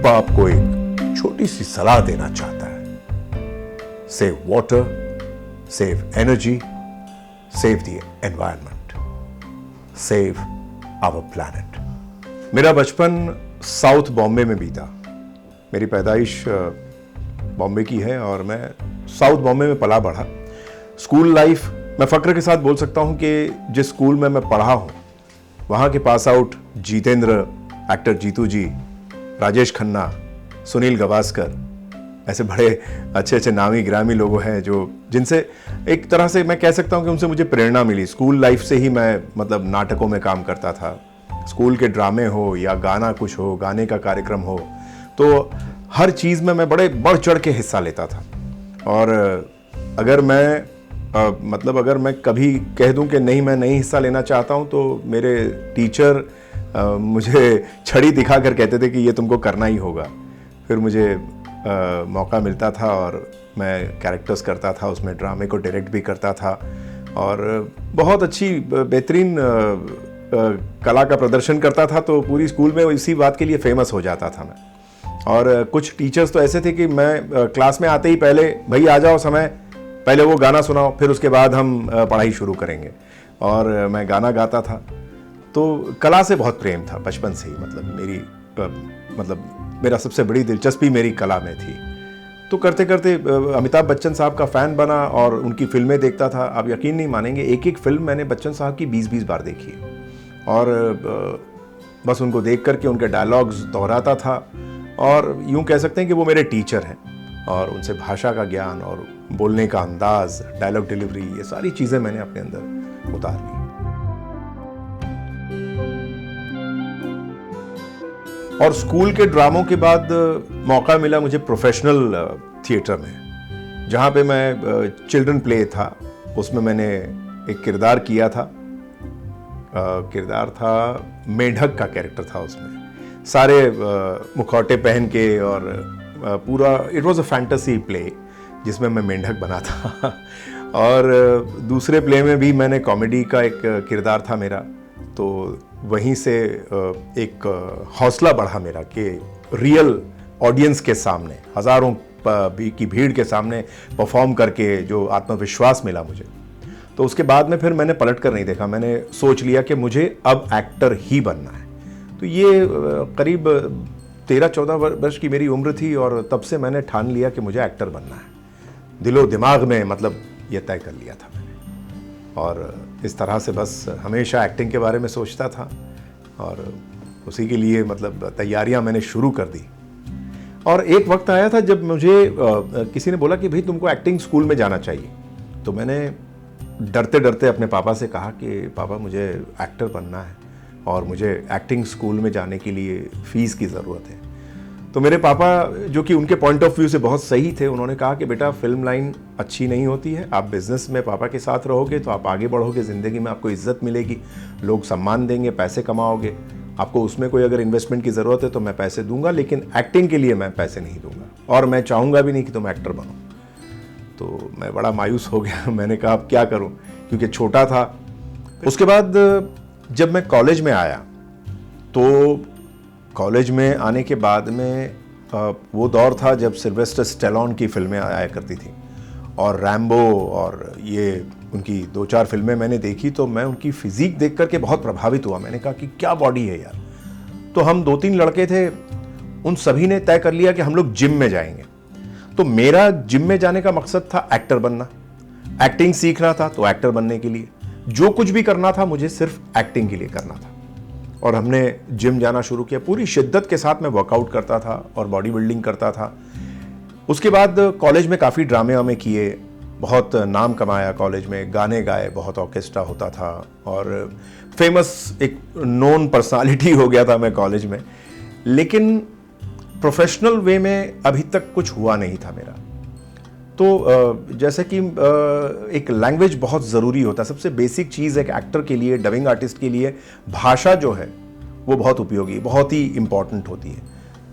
पप्पा आपको एक छोटी सी सलाह देना चाहता है। Save water, save energy, save the environment, save our planet. मेरा बचपन साउथ बॉम्बे में बीता। मेरी पैदाइश बॉम्बे की है और मैं साउथ बॉम्बे में पला बढ़ा। स्कूल लाइफ मैं फक्र के साथ बोल सकता हूं कि जिस स्कूल में मैं पढ़ा हूं वहां के pass out Jitendra, actor Jeetu ji, Rajesh Khanna, Sunil Gavaskar, ऐसे बड़े अच्छे अच्छे नामी ग्रामी लोग हैं जो जिनसे एक तरह से मैं कह सकता हूं कि उनसे मुझे प्रेरणा मिली। स्कूल लाइफ से ही मैं मतलब नाटकों में काम करता था। स्कूल के ड्रामे हो या गाना कुछ हो, गाने का कार्यक्रम हो, तो हर चीज़ में मैं बड़े बढ़ चढ़ के हिस्सा लेता था। और अगर मैं कभी कह दूं कि नहीं, मैं नहीं हिस्सा लेना चाहता हूं, तो मेरे टीचर मुझे छड़ी दिखा कर कहते थे कि ये तुमको करना ही होगा। फिर मुझे मौका मिलता था और मैं कैरेक्टर्स करता था, उसमें ड्रामे को डायरेक्ट भी करता था और बहुत अच्छी बेहतरीन कला का प्रदर्शन करता था। तो पूरी स्कूल में इसी बात के लिए फेमस हो जाता था मैं। और कुछ टीचर्स तो ऐसे थे कि मैं क्लास में आते ही पहले, भाई आ जाओ समय, पहले वो गाना सुनाओ, फिर उसके बाद हम पढ़ाई शुरू करेंगे। और मैं गाना गाता था। तो कला से बहुत प्रेम था बचपन से ही। मेरा सबसे बड़ी दिलचस्पी मेरी कला में थी। तो करते करते अमिताभ बच्चन साहब का फ़ैन बना और उनकी फिल्में देखता था। आप यकीन नहीं मानेंगे, एक एक फिल्म मैंने बच्चन साहब की 20-20 बार देखी है। और बस उनको देख करके उनके डायलॉग्स दोहराता था। और यूँ कह सकते हैं कि वो मेरे टीचर हैं। और उनसे भाषा का ज्ञान और बोलने का अंदाज, डायलॉग डिलीवरी, ये सारी चीज़ें मैंने अपने अंदर उतार ली। और स्कूल के ड्रामों के बाद मौका मिला मुझे प्रोफेशनल थिएटर में, जहाँ पे मैं चिल्ड्रन प्ले था, उसमें मैंने एक किरदार किया था। किरदार था मेंढक का कैरेक्टर था उसमें, सारे मुखौटे पहन के, और पूरा it was a fantasy play जिसमें मैं मेंढक बना था। और दूसरे प्ले में भी मैंने कॉमेडी का एक किरदार था मेरा। तो वहीं से एक हौसला बढ़ा मेरा कि रियल ऑडियंस के सामने, हज़ारों की भीड़ के सामने परफॉर्म करके जो आत्मविश्वास मिला मुझे, तो उसके बाद में फिर मैंने पलट कर नहीं देखा। मैंने सोच लिया कि मुझे अब एक्टर ही बनना है। तो ये करीब 13-14 वर्ष की मेरी उम्र थी और तब से मैंने ठान लिया कि मुझे एक्टर बनना है। दिलो दिमाग में ये तय कर लिया था मैंने। और इस तरह से बस हमेशा एक्टिंग के बारे में सोचता था और उसी के लिए तैयारियां मैंने शुरू कर दी। और एक वक्त आया था जब मुझे किसी ने बोला कि भाई तुमको एक्टिंग स्कूल में जाना चाहिए। तो मैंने डरते डरते अपने पापा से कहा कि पापा मुझे एक्टर बनना है और मुझे एक्टिंग स्कूल में जाने के लिए फ़ीस की ज़रूरत है। तो मेरे पापा, जो कि उनके पॉइंट ऑफ व्यू से बहुत सही थे, उन्होंने कहा कि बेटा फिल्म लाइन अच्छी नहीं होती है, आप बिज़नेस में पापा के साथ रहोगे तो आप आगे बढ़ोगे, ज़िंदगी में आपको इज़्ज़त मिलेगी, लोग सम्मान देंगे, पैसे कमाओगे, आपको उसमें कोई अगर इन्वेस्टमेंट की ज़रूरत है तो मैं पैसे दूंगा, लेकिन एक्टिंग के लिए मैं पैसे नहीं दूंगा और मैं चाहूँगा भी नहीं कि तुम एक्टर बनो। तो मैं बड़ा मायूस हो गया। मैंने कहा अब क्या करूँ, क्योंकि छोटा था। उसके बाद जब मैं कॉलेज में आया, तो कॉलेज में आने के बाद में वो दौर था जब सिल्वेस्टर स्टेलोन की फिल्में आया करती थी और रैम्बो, और ये उनकी 2-4 फिल्में मैंने देखी। तो मैं उनकी फिजिक देख करके बहुत प्रभावित हुआ। मैंने कहा कि क्या बॉडी है यार। तो हम 2-3 लड़के थे, उन सभी ने तय कर लिया कि हम लोग जिम में जाएंगे। तो मेरा जिम में जाने का मकसद था एक्टर बनना, एक्टिंग सीखना था। तो एक्टर बनने के लिए जो कुछ भी करना था मुझे सिर्फ एक्टिंग के लिए करना था। और हमने जिम जाना शुरू किया। पूरी शिद्दत के साथ मैं वर्कआउट करता था और बॉडी बिल्डिंग करता था। उसके बाद कॉलेज में काफ़ी ड्रामे वामे किए, बहुत नाम कमाया कॉलेज में, गाने गाए, बहुत ऑर्केस्ट्रा होता था और फेमस एक नोन पर्सनालिटी हो गया था मैं कॉलेज में। लेकिन प्रोफेशनल वे में अभी तक कुछ हुआ नहीं था मेरा। तो जैसे कि एक लैंग्वेज बहुत ज़रूरी होता है, सबसे बेसिक चीज़ एक एक्टर के लिए, डबिंग आर्टिस्ट के लिए भाषा जो है वो बहुत उपयोगी, बहुत ही इम्पॉर्टेंट होती है।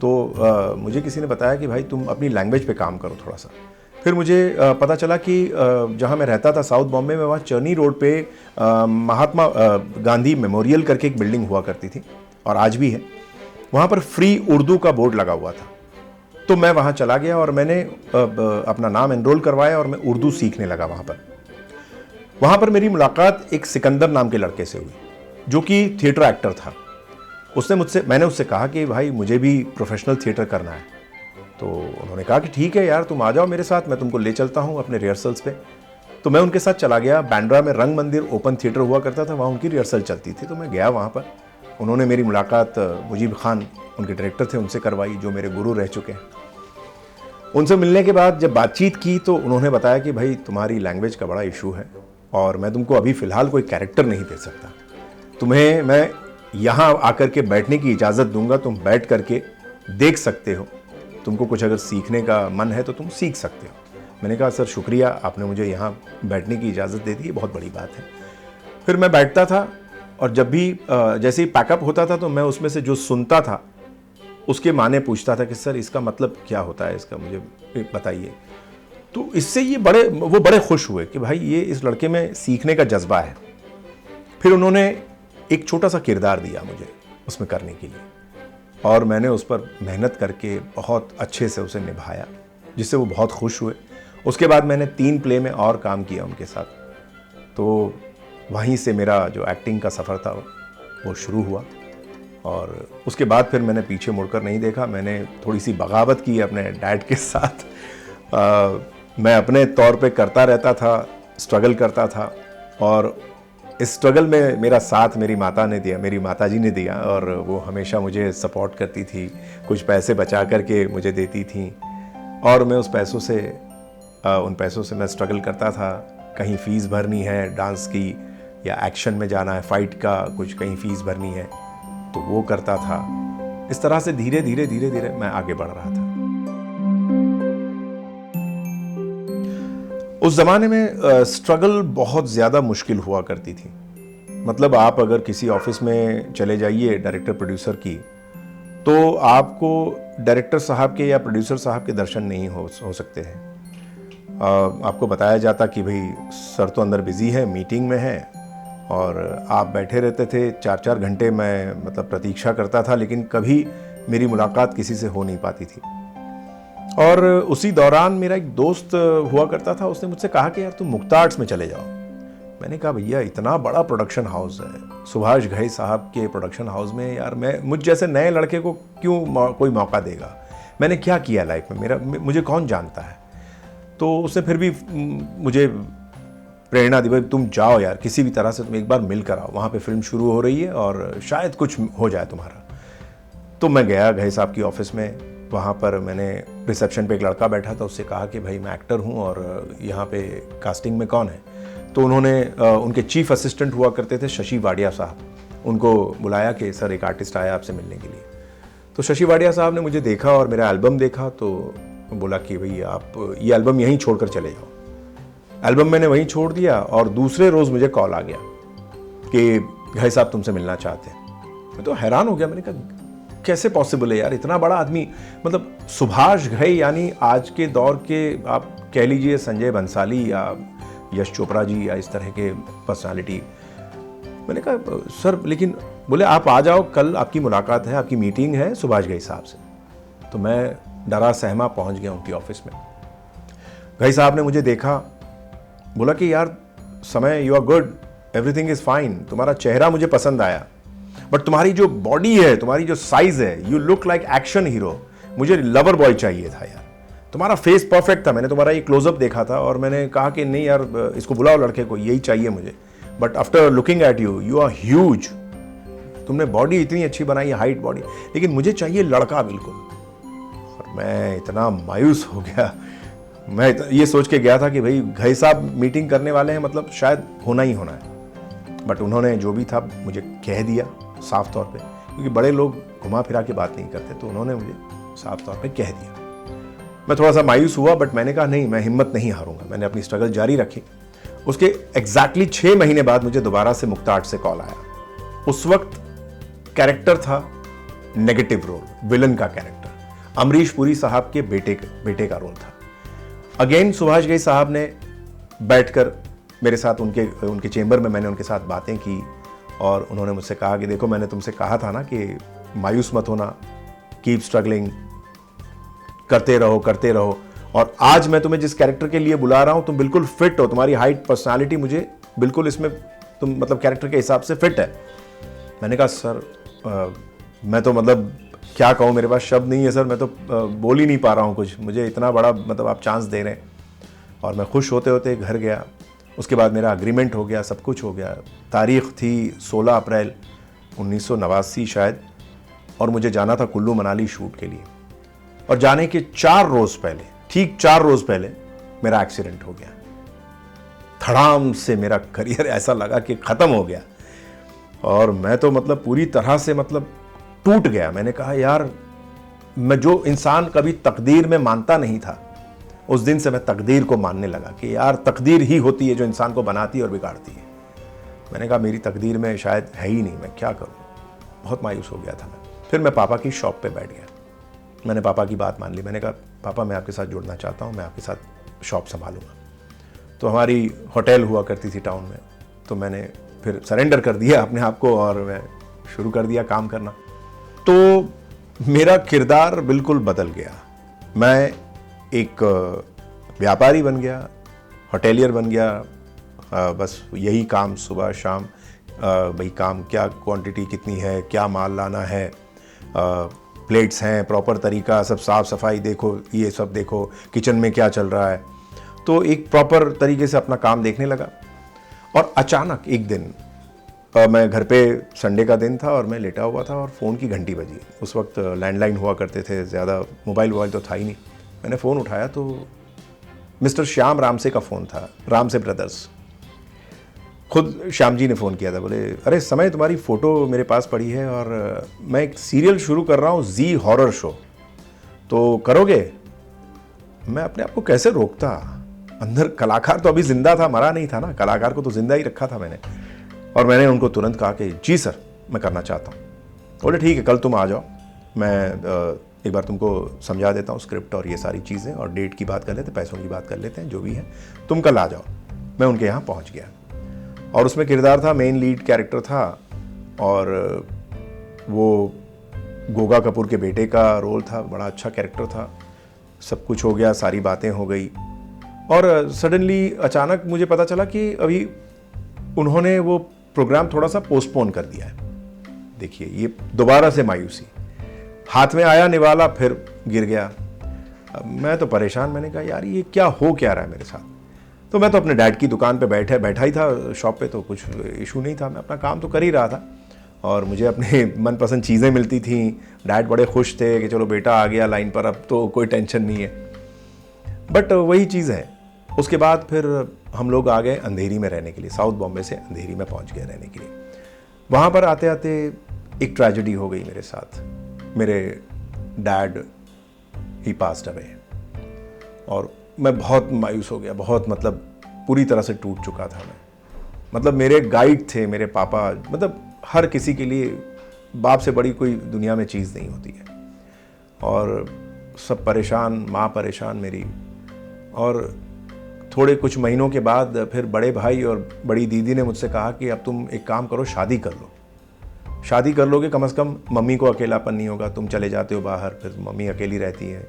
तो मुझे किसी ने बताया कि भाई तुम अपनी लैंग्वेज पे काम करो थोड़ा सा। फिर मुझे पता चला कि जहाँ मैं रहता था साउथ बॉम्बे में, वहाँ चर्नी रोड पे महात्मा गांधी मेमोरियल करके एक बिल्डिंग हुआ करती थी और आज भी है। वहाँ पर फ्री उर्दू का बोर्ड लगा हुआ था। तो मैं वहाँ चला गया और मैंने अपना नाम एनरोल करवाया और मैं उर्दू सीखने लगा वहाँ पर मेरी मुलाकात एक सिकंदर नाम के लड़के से हुई, जो कि थिएटर एक्टर था। मैंने उससे कहा कि भाई मुझे भी प्रोफेशनल थिएटर करना है। तो उन्होंने कहा कि ठीक है यार, तुम आ जाओ मेरे साथ, मैं तुमको ले चलता हूँ अपने रिहर्सल्स पे। तो मैं उनके साथ चला गया। बांद्रा में रंग मंदिर ओपन थिएटर हुआ करता था, वहाँ उनकी रिहर्सल चलती थी। तो मैं गया वहाँ पर। उन्होंने मेरी मुलाकात मुजीब खान, उनके डायरेक्टर थे, उनसे करवाई, जो मेरे गुरु रह चुके हैं। उनसे मिलने के बाद जब बातचीत की तो उन्होंने बताया कि भाई तुम्हारी लैंग्वेज का बड़ा इशू है और मैं तुमको अभी फ़िलहाल कोई कैरेक्टर नहीं दे सकता। तुम्हें मैं यहाँ आकर के बैठने की इजाज़त दूंगा, तुम बैठ करके देख सकते हो। तुमको कुछ अगर सीखने का मन है तो तुम सीख सकते हो। मैंने कहा सर शुक्रिया, आपने मुझे यहाँ बैठने की इजाज़त दे दी, ये बहुत बड़ी बात है। फिर मैं बैठता था और जब भी जैसे ही पैकअप होता था तो मैं उसमें से जो सुनता था उसके माने पूछता था कि सर इसका मतलब क्या होता है, इसका मुझे बताइए। तो इससे वो बड़े खुश हुए कि भाई ये इस लड़के में सीखने का जज्बा है। फिर उन्होंने एक छोटा सा किरदार दिया मुझे उसमें करने के लिए और मैंने उस पर मेहनत करके बहुत अच्छे से उसे निभाया, जिससे वो बहुत खुश हुए। उसके बाद मैंने 3 प्ले में और काम किया उनके साथ। तो वहीं से मेरा जो एक्टिंग का सफ़र था वो शुरू हुआ और उसके बाद फिर मैंने पीछे मुड़कर नहीं देखा। मैंने थोड़ी सी बगावत की अपने डैड के साथ। मैं अपने तौर पे करता रहता था, स्ट्रगल करता था और इस स्ट्रगल में मेरा साथ मेरी माताजी ने दिया और वो हमेशा मुझे सपोर्ट करती थी, कुछ पैसे बचा करके मुझे देती थी और मैं उन पैसों से मैं स्ट्रगल करता था। कहीं फ़ीस भरनी है डांस की या एक्शन में जाना है, फाइट का कुछ कहीं फ़ीस भरनी है तो वो करता था। इस तरह से धीरे धीरे मैं आगे बढ़ रहा था। उस ज़माने में स्ट्रगल बहुत ज़्यादा मुश्किल हुआ करती थी। मतलब आप अगर किसी ऑफिस में चले जाइए डायरेक्टर प्रोड्यूसर की, तो आपको डायरेक्टर साहब के या प्रोड्यूसर साहब के दर्शन नहीं हो सकते हैं। आपको बताया जाता कि भाई सर तो अंदर बिज़ी है, मीटिंग में है और आप बैठे रहते थे 4-4 घंटे। मैं मतलब प्रतीक्षा करता था लेकिन कभी मेरी मुलाकात किसी से हो नहीं पाती थी। और उसी दौरान मेरा एक दोस्त हुआ करता था, उसने मुझसे कहा कि यार तुम मुक्ता आर्ट्स में चले जाओ। मैंने कहा भैया इतना बड़ा प्रोडक्शन हाउस है, सुभाष घई साहब के प्रोडक्शन हाउस में, यार मुझ जैसे नए लड़के को क्यों कोई मौका देगा? मैंने क्या किया लाइफ में, मुझे कौन जानता है? तो उसने फिर भी मुझे प्रेरणा दी, भाई तुम जाओ यार, किसी भी तरह से तुम एक बार मिल कर आओ, वहाँ पे फिल्म शुरू हो रही है और शायद कुछ हो जाए तुम्हारा। तो मैं गया घई साहब की ऑफिस में। वहाँ पर मैंने रिसेप्शन पे एक लड़का बैठा था, उससे कहा कि भाई मैं एक्टर हूँ और यहाँ पे कास्टिंग में कौन है? तो उन्होंने उनके चीफ असिस्टेंट हुआ करते थे शशि वाडिया साहब, उनको बुलाया कि सर एक आर्टिस्ट आया आपसे मिलने के लिए। तो शशि वाडिया साहब ने मुझे देखा और मेरा एल्बम देखा तो बोला कि भाई आप ये एल्बम यहीं छोड़कर चले जाओ। एल्बम मैंने वहीं छोड़ दिया और दूसरे रोज़ मुझे कॉल आ गया कि घई साहब तुमसे मिलना चाहते हैं। मैं तो हैरान हो गया, मैंने कहा कैसे पॉसिबल है यार, इतना बड़ा आदमी, मतलब सुभाष घई यानी आज के दौर के आप कह लीजिए संजय बंसाली या यश चोपड़ा जी या इस तरह के पर्सनालिटी। मैंने कहा सर, लेकिन बोले आप आ जाओ, कल आपकी मुलाकात है, आपकी मीटिंग है सुभाष घई साहब से। तो मैं डरा सहमा पहुंच गया उनकी ऑफिस में। घई साहब ने मुझे देखा, बोला कि यार Samay, you are good, everything is fine, तुम्हारा चेहरा मुझे पसंद आया, बट तुम्हारी जो बॉडी है, तुम्हारी जो साइज है, you look like action hero, मुझे लवर बॉय चाहिए था यार, तुम्हारा फेस परफेक्ट था। मैंने तुम्हारा ये क्लोजअप देखा था और मैंने कहा कि नहीं यार इसको बुलाओ लड़के को, यही चाहिए मुझे। But after looking at you, you are huge, तुमने बॉडी इतनी अच्छी बनाई है, हाइट बॉडी, लेकिन मुझे चाहिए लड़का बिल्कुल। और मैं इतना मायूस हो गया, मैं ये सोच के गया था कि भाई घई साहब मीटिंग करने वाले हैं, मतलब शायद होना ही होना है। बट उन्होंने जो भी था मुझे कह दिया साफ तौर पे, क्योंकि बड़े लोग घुमा फिरा के बात नहीं करते, तो उन्होंने मुझे साफ तौर पे कह दिया। मैं थोड़ा सा मायूस हुआ, बट मैंने कहा नहीं, मैं हिम्मत नहीं हारूंगा। मैंने अपनी स्ट्रगल जारी रखी। उसके एग्जैक्टली 6 महीने बाद मुझे दोबारा से मुक्ता आर्ट से कॉल आया। उस वक्त कैरेक्टर था नेगेटिव रोल, विलन का कैरेक्टर, अमरीश पुरी साहब के बेटे का रोल था। अगेन सुभाष घई साहब ने बैठकर मेरे साथ उनके चेंबर में मैंने उनके साथ बातें की और उन्होंने मुझसे कहा कि देखो मैंने तुमसे कहा था ना कि मायूस मत होना, कीप स्ट्रगलिंग, करते रहो करते रहो। और आज मैं तुम्हें जिस कैरेक्टर के लिए बुला रहा हूं, तुम बिल्कुल फिट हो, तुम्हारी हाइट, पर्सनालिटी मुझे बिल्कुल इसमें, तुम मतलब कैरेक्टर के हिसाब से फिट है। मैंने कहा सर मैं तो मतलब क्या कहूँ, मेरे पास शब्द नहीं है सर, मैं तो बोल ही नहीं पा रहा हूँ कुछ, मुझे इतना बड़ा मतलब आप चांस दे रहे हैं। और मैं खुश होते होते घर गया। उसके बाद मेरा अग्रीमेंट हो गया, सब कुछ हो गया। तारीख थी 16 अप्रैल 1989 शायद, और मुझे जाना था कुल्लू मनाली शूट के लिए। और जाने के 4 रोज पहले, ठीक 4 रोज पहले मेरा एक्सीडेंट हो गया। धड़ाम से मेरा करियर ऐसा लगा कि खत्म हो गया। और मैं तो मतलब पूरी तरह से मतलब टूट गया। मैंने कहा यार, मैं जो इंसान कभी तकदीर में मानता नहीं था, उस दिन से मैं तकदीर को मानने लगा कि यार तकदीर ही होती है जो इंसान को बनाती है और बिगाड़ती है। मैंने कहा मेरी तकदीर में शायद है ही नहीं, मैं क्या करूं। बहुत मायूस हो गया था मैं। फिर मैं पापा की शॉप पे बैठ गया। मैंने पापा की बात मान ली। मैंने कहा पापा मैं आपके साथ जुड़ना चाहता हूं, मैं आपके साथ शॉप संभालूंगा। तो हमारी होटल हुआ करती थी टाउन में, तो मैंने फिर सरेंडर कर दिया अपने आप को और मैं शुरू कर दिया काम करना। तो मेरा किरदार बिल्कुल बदल गया। मैं एक व्यापारी बन गया, होटेलियर बन गया। बस यही काम, सुबह शाम वही काम, क्या क्वांटिटी कितनी है, क्या माल लाना है, प्लेट्स हैं, प्रॉपर तरीका, सब साफ़ सफाई देखो, ये सब देखो, किचन में क्या चल रहा है। तो एक प्रॉपर तरीके से अपना काम देखने लगा। और अचानक एक दिन मैं घर पे, संडे का दिन था और मैं लेटा हुआ था और फ़ोन की घंटी बजी। उस वक्त लैंडलाइन हुआ करते थे, ज़्यादा मोबाइल तो था ही नहीं। मैंने फ़ोन उठाया तो मिस्टर श्याम रामसे का फ़ोन था, रामसे ब्रदर्स। खुद श्याम जी ने फ़ोन किया था। बोले अरे समय, तुम्हारी फ़ोटो मेरे पास पड़ी है और मैं एक सीरियल शुरू कर रहा हूँ, जी हॉरर शो, तो करोगे? मैं अपने आप को कैसे रोकता। अंदर कलाकार तो अभी जिंदा था, मरा नहीं था ना, कलाकार को तो जिंदा ही रखा था मैंने। और मैंने उनको तुरंत कहा कि जी सर, मैं करना चाहता हूँ। बोले ठीक है, कल तुम आ जाओ, मैं एक बार तुमको समझा देता हूँ स्क्रिप्ट और ये सारी चीज़ें, और डेट की बात कर लेते हैं, पैसों की बात कर लेते हैं, जो भी है, तुम कल आ जाओ। मैं उनके यहाँ पहुँच गया और उसमें किरदार था, मेन लीड कैरेक्टर था, और वो गोगा कपूर के बेटे का रोल था। बड़ा अच्छा कैरेक्टर था। सब कुछ हो गया, सारी बातें हो गई। और सडनली अचानक मुझे पता चला कि अभी उन्होंने वो प्रोग्राम थोड़ा सा पोस्टपोन कर दिया है। देखिए, ये दोबारा से मायूसी, हाथ में आया निवाला, फिर गिर गया। अब मैं तो परेशान। मैंने कहा यार ये क्या हो क्या रहा है मेरे साथ। तो मैं तो अपने डैड की दुकान पे बैठा ही था शॉप पे, तो कुछ इशू नहीं था, मैं अपना काम तो कर ही रहा था और मुझे अपने मनपसंद चीज़ें मिलती थी। डैड बड़े खुश थे कि चलो बेटा आ गया लाइन पर, अब तो कोई टेंशन नहीं है। बट वही चीज़ है। उसके बाद फिर हम लोग आ गए अंधेरी में रहने के लिए, साउथ बॉम्बे से अंधेरी में पहुंच गए रहने के लिए। वहाँ पर आते आते एक ट्रेजेडी हो गई मेरे साथ। मेरे डैड ही पास्ड अवे और मैं बहुत मायूस हो गया, बहुत मतलब पूरी तरह से टूट चुका था मैं। मतलब मेरे गाइड थे मेरे पापा, मतलब हर किसी के लिए बाप से बड़ी कोई दुनिया में चीज़ नहीं होती है। और सब परेशान, माँ परेशान मेरी। और थोड़े कुछ महीनों के बाद फिर बड़े भाई और बड़ी दीदी ने मुझसे कहा कि अब तुम एक काम करो, शादी कर लो। शादी कर लोगे, कम से कम मम्मी को अकेलापन नहीं होगा। तुम चले जाते हो बाहर, फिर मम्मी अकेली रहती है,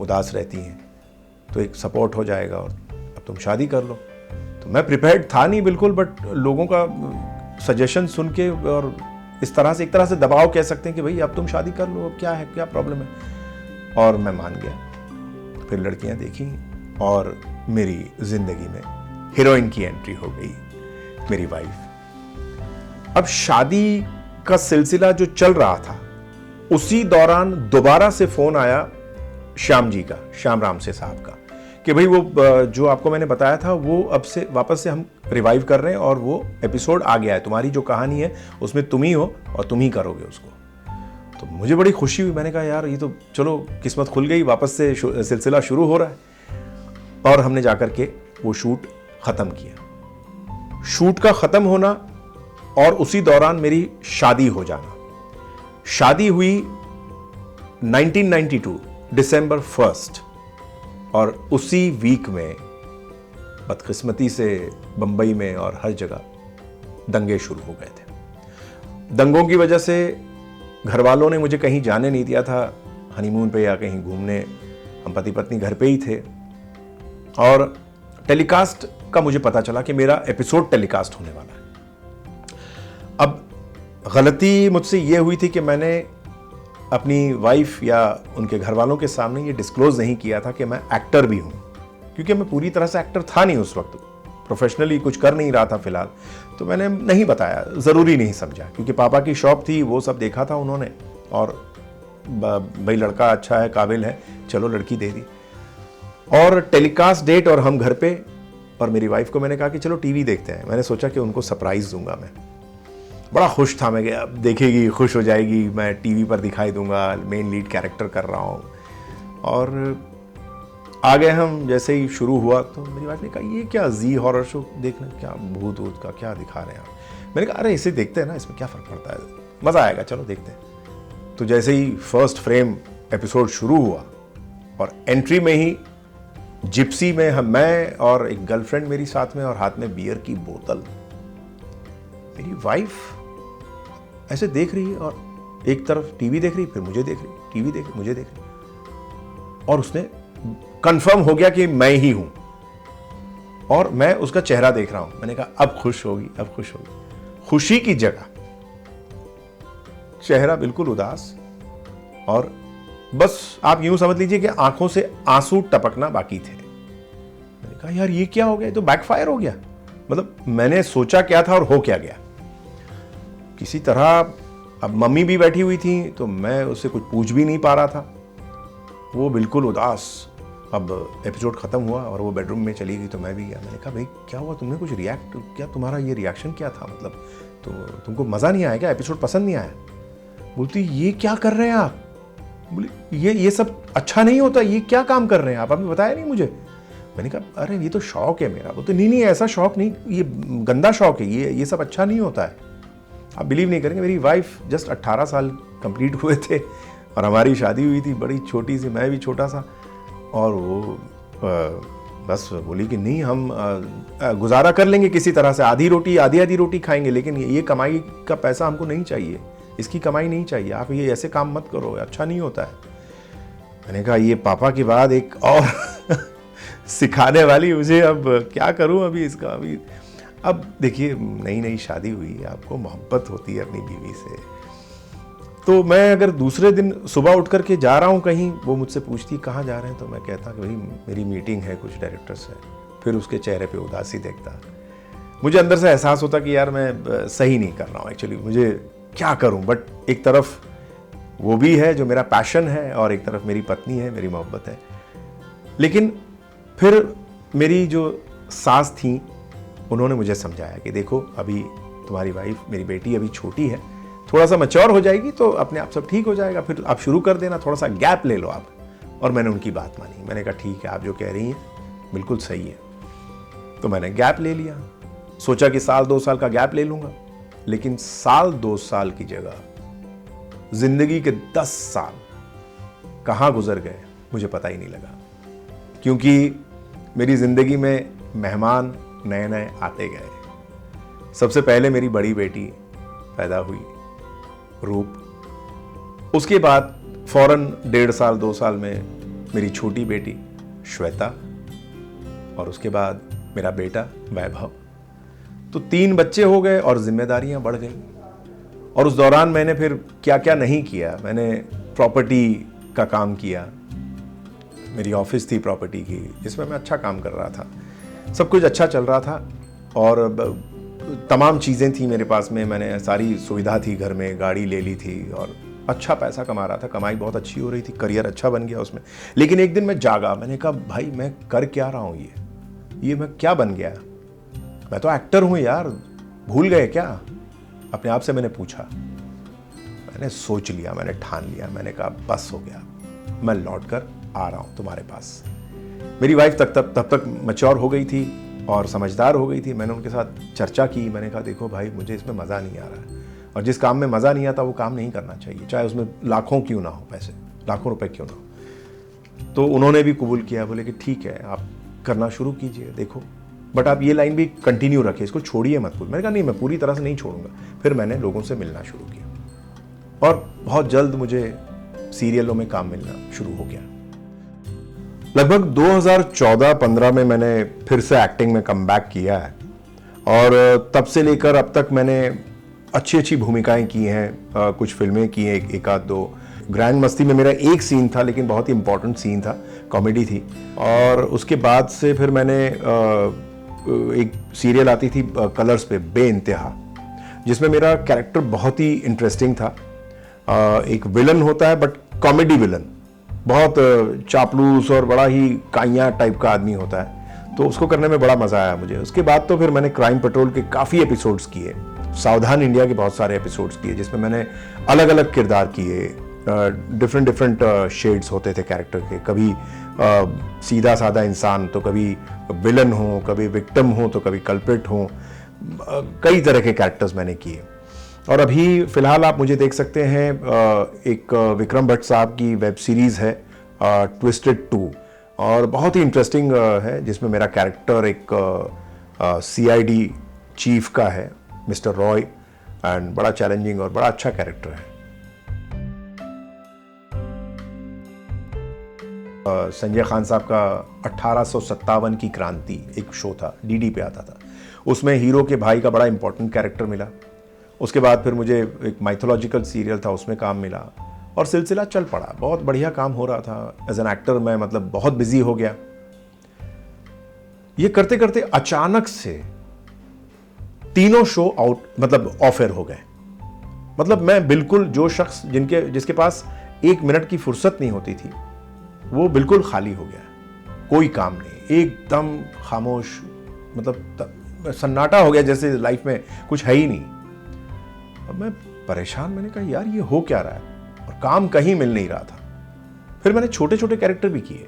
उदास रहती हैं, तो एक सपोर्ट हो जाएगा। और अब तुम शादी कर लो। तो मैं प्रिपेयर्ड था नहीं बिल्कुल, बट लोगों का सजेशन सुन के और इस तरह से, एक तरह से दबाव कह सकते हैं कि भाई अब तुम शादी कर लो, अब क्या है, क्या प्रॉब्लम है। और मैं मान गया। फिर लड़कियां देखी और मेरी जिंदगी में हीरोइन की एंट्री हो गई, मेरी वाइफ। अब शादी का सिलसिला जो चल रहा था, उसी दौरान दोबारा से फोन आया श्याम जी का, श्याम रामसे साहब का, कि भाई वो जो आपको मैंने बताया था वो अब से वापस से हम रिवाइव कर रहे हैं और वो एपिसोड आ गया है, तुम्हारी जो कहानी है उसमें तुम ही हो और तुम ही करोगे उसको। तो मुझे बड़ी खुशी हुई। मैंने कहा यार ये तो चलो किस्मत खुल गई, वापस से सिलसिला शुरू हो रहा है। और हमने जाकर के वो शूट ख़त्म किया। शूट का ख़त्म होना और उसी दौरान मेरी शादी हो जाना। शादी हुई 1992 दिसंबर 1 और उसी वीक में बदकिस्मती से बंबई में और हर जगह दंगे शुरू हो गए थे। दंगों की वजह से घर वालों ने मुझे कहीं जाने नहीं दिया था हनीमून पे या कहीं घूमने, हम पति पत्नी घर पे ही थे। और टेलीकास्ट का मुझे पता चला कि मेरा एपिसोड टेलीकास्ट होने वाला है। अब गलती मुझसे ये हुई थी कि मैंने अपनी वाइफ या उनके घर वालों के सामने ये डिस्क्लोज नहीं किया था कि मैं एक्टर भी हूँ, क्योंकि मैं पूरी तरह से एक्टर था नहीं उस वक्त, प्रोफेशनली कुछ कर नहीं रहा था फिलहाल, तो मैंने नहीं बताया, ज़रूरी नहीं समझा, क्योंकि पापा की शॉप थी, वो सब देखा था उन्होंने, और भाई लड़का अच्छा है, काबिल है, चलो लड़की दे दी। और टेलीकास्ट डेट और हम घर पे, और मेरी वाइफ को मैंने कहा कि चलो टीवी देखते हैं। मैंने सोचा कि उनको सरप्राइज़ दूंगा। मैं बड़ा खुश था, मैं गया, देखेगी खुश हो जाएगी, मैं टीवी पर दिखाई दूंगा, मेन लीड कैरेक्टर कर रहा हूँ। और आ गए हम, जैसे ही शुरू हुआ तो मेरी वाइफ ने कहा ये क्या जी हॉरर शो देखना, क्या भूत वूत का क्या दिखा रहे हैं आप। मैंने कहा अरे इसे देखते हैं ना, इसमें क्या फ़र्क पड़ता है, मज़ा आएगा, चलो देखते हैं। तो जैसे ही फर्स्ट फ्रेम एपिसोड शुरू हुआ और एंट्री में ही जिप्सी में मैं और एक गर्लफ्रेंड मेरी साथ में, और हाथ में बियर की बोतल। मेरी वाइफ ऐसे देख रही है और एक तरफ टीवी देख रही, फिर मुझे देख रही, टीवी देख रही, मुझे देख रही, और उसने कंफर्म हो गया कि मैं ही हूं, और मैं उसका चेहरा देख रहा हूं। मैंने कहा अब खुश होगी, अब खुश होगी। खुशी की जगह चेहरा बिल्कुल उदास, और बस आप यूं समझ लीजिए कि आंखों से आंसू टपकना बाकी थे। मैंने कहा यार ये क्या हो गया, तो बैकफायर हो गया। मतलब मैंने सोचा क्या था और हो क्या गया किसी तरह। अब मम्मी भी बैठी हुई थी, तो मैं उससे कुछ पूछ भी नहीं पा रहा था, वो बिल्कुल उदास। अब एपिसोड ख़त्म हुआ और वो बेडरूम में चली गई, तो मैं भी गया। मैंने कहा भाई क्या हुआ, तुमने कुछ रिएक्ट क्या, तुम्हारा ये रिएक्शन क्या था, मतलब तो तुमको मज़ा नहीं आया क्या, एपिसोड पसंद नहीं आया? बोलती ये क्या कर रहे हैं आप, बोली ये सब अच्छा नहीं होता, ये क्या काम कर रहे हैं आप, अभी बताया नहीं मुझे। मैंने कहा अरे ये तो शौक है मेरा। बोलते नहीं ऐसा शौक नहीं, ये गंदा शौक है, ये सब अच्छा नहीं होता है। आप बिलीव नहीं करेंगे, मेरी वाइफ जस्ट 18 साल कंप्लीट हुए थे और हमारी शादी हुई थी बड़ी छोटी सी, मैं भी छोटा सा, और वो बस बोली कि नहीं हम गुजारा कर लेंगे किसी तरह से, आधी रोटी खाएंगे, लेकिन ये कमाई का पैसा हमको नहीं चाहिए, इसकी कमाई नहीं चाहिए, आप ये ऐसे काम मत करो, अच्छा नहीं होता है। मैंने कहा ये पापा के बाद एक और सिखाने वाली मुझे, अब क्या करूं अभी इसका। अभी अब देखिए नई शादी हुई, आपको मोहब्बत होती है अपनी बीवी से, तो मैं अगर दूसरे दिन सुबह उठ करके जा रहा हूँ कहीं, वो मुझसे पूछती कहाँ जा रहे हैं, तो मैं कहता कि भाई मेरी मीटिंग है कुछ डायरेक्टर से। फिर उसके चेहरे पे उदासी देखता, मुझे अंदर से एहसास होता कि यार मैं सही नहीं कर रहा हूँ एक्चुअली, मुझे क्या करूँ। बट एक तरफ वो भी है जो मेरा पैशन है, और एक तरफ मेरी पत्नी है, मेरी मोहब्बत है। लेकिन फिर मेरी जो सास थी, उन्होंने मुझे समझाया कि देखो अभी तुम्हारी वाइफ, मेरी बेटी अभी छोटी है, थोड़ा सा मैच्योर हो जाएगी तो अपने आप सब ठीक हो जाएगा, फिर आप शुरू कर देना, थोड़ा सा गैप ले लो आप। और मैंने उनकी बात मानी, मैंने कहा ठीक है आप जो कह रही हैं बिल्कुल सही है। तो मैंने गैप ले लिया, सोचा कि 1-2 साल का गैप ले लूँगा, लेकिन 1-2 साल की जगह जिंदगी के 10 साल कहाँ गुजर गए मुझे पता ही नहीं लगा, क्योंकि मेरी ज़िंदगी में मेहमान नए आते गए। सबसे पहले मेरी बड़ी बेटी पैदा हुई, रूप। उसके बाद फौरन 1.5 साल 2 साल में मेरी छोटी बेटी श्वेता, और उसके बाद मेरा बेटा वैभव। तो 3 बच्चे हो गए और जिम्मेदारियां बढ़ गई। और उस दौरान मैंने फिर क्या क्या नहीं किया। मैंने प्रॉपर्टी का काम किया, मेरी ऑफिस थी प्रॉपर्टी की, जिसमें मैं अच्छा काम कर रहा था, सब कुछ अच्छा चल रहा था, और तमाम चीज़ें थी मेरे पास में, मैंने सारी सुविधा थी घर में, गाड़ी ले ली थी, और अच्छा पैसा कमा रहा था, कमाई बहुत अच्छी हो रही थी, करियर अच्छा बन गया उसमें। लेकिन एक दिन मैं जागा, मैंने कहा भाई मैं कर क्या रहा हूँ, ये मैं क्या बन गया, मैं तो एक्टर हूँ यार, भूल गए क्या? अपने आप से मैंने पूछा, मैंने सोच लिया, मैंने ठान लिया, मैंने कहा बस हो गया, मैं लौट कर आ रहा हूँ तुम्हारे पास। मेरी वाइफ तब तक मैच्योर हो गई थी और समझदार हो गई थी। मैंने उनके साथ चर्चा की, मैंने कहा देखो भाई मुझे इसमें मज़ा नहीं आ रहा है, और जिस काम में मज़ा नहीं आता वो काम नहीं करना चाहिए, चाहे उसमें लाखों क्यों ना हो पैसे, लाखों रुपए क्यों ना हो। तो उन्होंने भी कबूल किया, बोले कि ठीक है आप करना शुरू कीजिए, देखो बट आप ये लाइन भी कंटिन्यू रखिए, इसको छोड़िए मत। मैंने कहा नहीं मैं पूरी तरह से नहीं छोड़ूंगा। फिर मैंने लोगों से मिलना शुरू किया, और बहुत जल्द मुझे सीरियलों में काम मिलना शुरू हो गया। लगभग 2014-15 में मैंने फिर से एक्टिंग में कम बैक किया है और तब से लेकर अब तक मैंने अच्छी अच्छी भूमिकाएं की हैं। कुछ फिल्में की हैं, एक आध दो। ग्रैंड मस्ती में मेरा एक सीन था, लेकिन बहुत ही इंपॉर्टेंट सीन था, कॉमेडी थी। और उसके बाद से फिर मैंने एक सीरियल आती थी कलर्स पे, बेइंतहा, जिसमें मेरा कैरेक्टर बहुत ही इंटरेस्टिंग था। एक विलन होता है, बट कॉमेडी विलन, बहुत चापलूस और बड़ा ही काइया टाइप का आदमी होता है, तो उसको करने में बड़ा मजा आया मुझे। उसके बाद तो फिर मैंने क्राइम पेट्रोल के काफ़ी एपिसोड्स किए, सावधान इंडिया के बहुत सारे एपिसोड्स किए, जिसमें मैंने अलग अलग किरदार किए। डिफरेंट शेड्स होते थे कैरेक्टर के, कभी सीधा साधा इंसान, तो कभी विलन हो, कभी विक्टिम हो, तो कभी कल्प्रिट हो। कई तरह के कैरेक्टर्स मैंने किए। और अभी फ़िलहाल आप मुझे देख सकते हैं, एक विक्रम भट्ट साहब की वेब सीरीज़ है ट्विस्टेड 2, और बहुत ही इंटरेस्टिंग है, जिसमें मेरा कैरेक्टर एक CID चीफ का है, मिस्टर रॉय, एंड बड़ा चैलेंजिंग और बड़ा अच्छा कैरेक्टर है। संजय खान साहब का 1857 की क्रांति एक शो था, DD पे आता था, उसमें हीरो के भाई का बड़ा इंपॉर्टेंट कैरेक्टर मिला। उसके बाद फिर मुझे एक माइथोलॉजिकल सीरियल था, उसमें काम मिला, और सिलसिला चल पड़ा। बहुत बढ़िया काम हो रहा था। एज एन एक्टर मैं मतलब बहुत बिजी हो गया। ये करते करते अचानक से तीनों शो आउट, मतलब ऑफ एयर हो गए। मतलब मैं बिल्कुल, जो शख्स जिसके पास 1 मिनट की फुर्सत नहीं होती थी, वो बिल्कुल खाली हो गया। कोई काम नहीं, एकदम खामोश, मतलब सन्नाटा हो गया, जैसे लाइफ में कुछ है ही नहीं। अब मैं परेशान, मैंने कहा यार ये हो क्या रहा है, और काम कहीं मिल नहीं रहा था। फिर मैंने छोटे छोटे कैरेक्टर भी किए,